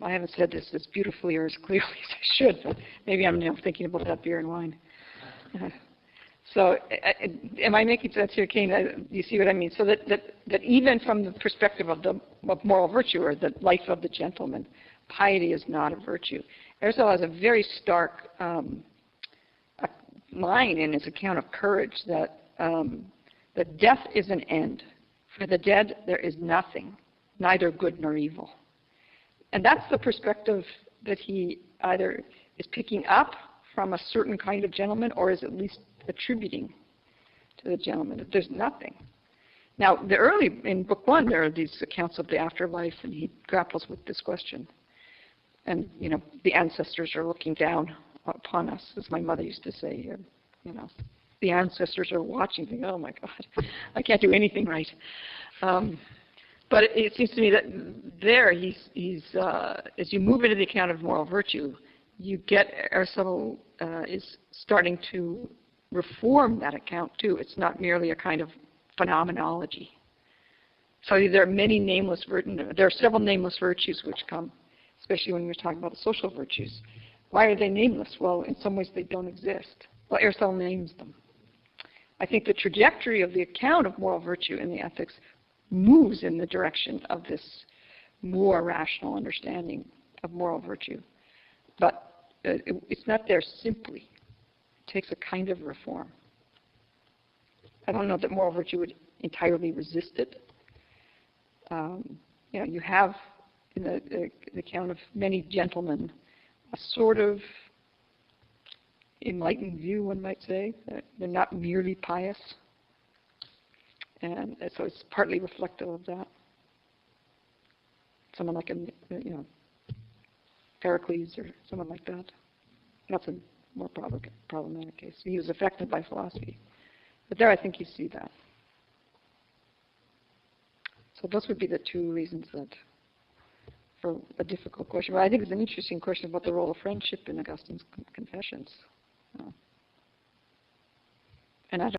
I haven't said this as beautifully or as clearly as I should, but maybe I'm now thinking about that beer and wine. So am I making sense here, Kane? You see what I mean? So that even from the perspective of moral virtue, or the life of the gentleman, piety is not a virtue. Aristotle has a very stark line in his account of courage that death is an end. For the dead there is nothing, neither good nor evil. And that's the perspective that he either is picking up from a certain kind of gentleman, or is at least attributing to the gentleman, that there's nothing. Now, in book 1, there are these accounts of the afterlife, and he grapples with this question. And, the ancestors are looking down upon us, as my mother used to say here, the ancestors are watching, thinking, oh my God, I can't do anything right. But it seems to me that there, as you move into the account of moral virtue, you get Aristotle is starting to reform that account too. It's not merely a kind of phenomenology. So there are many nameless there are several nameless virtues which come, especially when we're talking about the social virtues. Why are they nameless? Well, in some ways they don't exist. Well, Aristotle names them. I think the trajectory of the account of moral virtue in the ethics moves in the direction of this more rational understanding of moral virtue. But it's not there simply. It takes a kind of reform. I don't know that moral virtue would entirely resist it. You have in the account of many gentlemen a sort of enlightened view, one might say. They're not merely pious. And so it's partly reflective of that. Someone like Pericles or someone like that. That's a more problematic case. He was affected by philosophy. But there I think you see that. So those would be the two reasons that for a difficult question. But I think it's an interesting question about the role of friendship in Augustine's Confessions. And I don't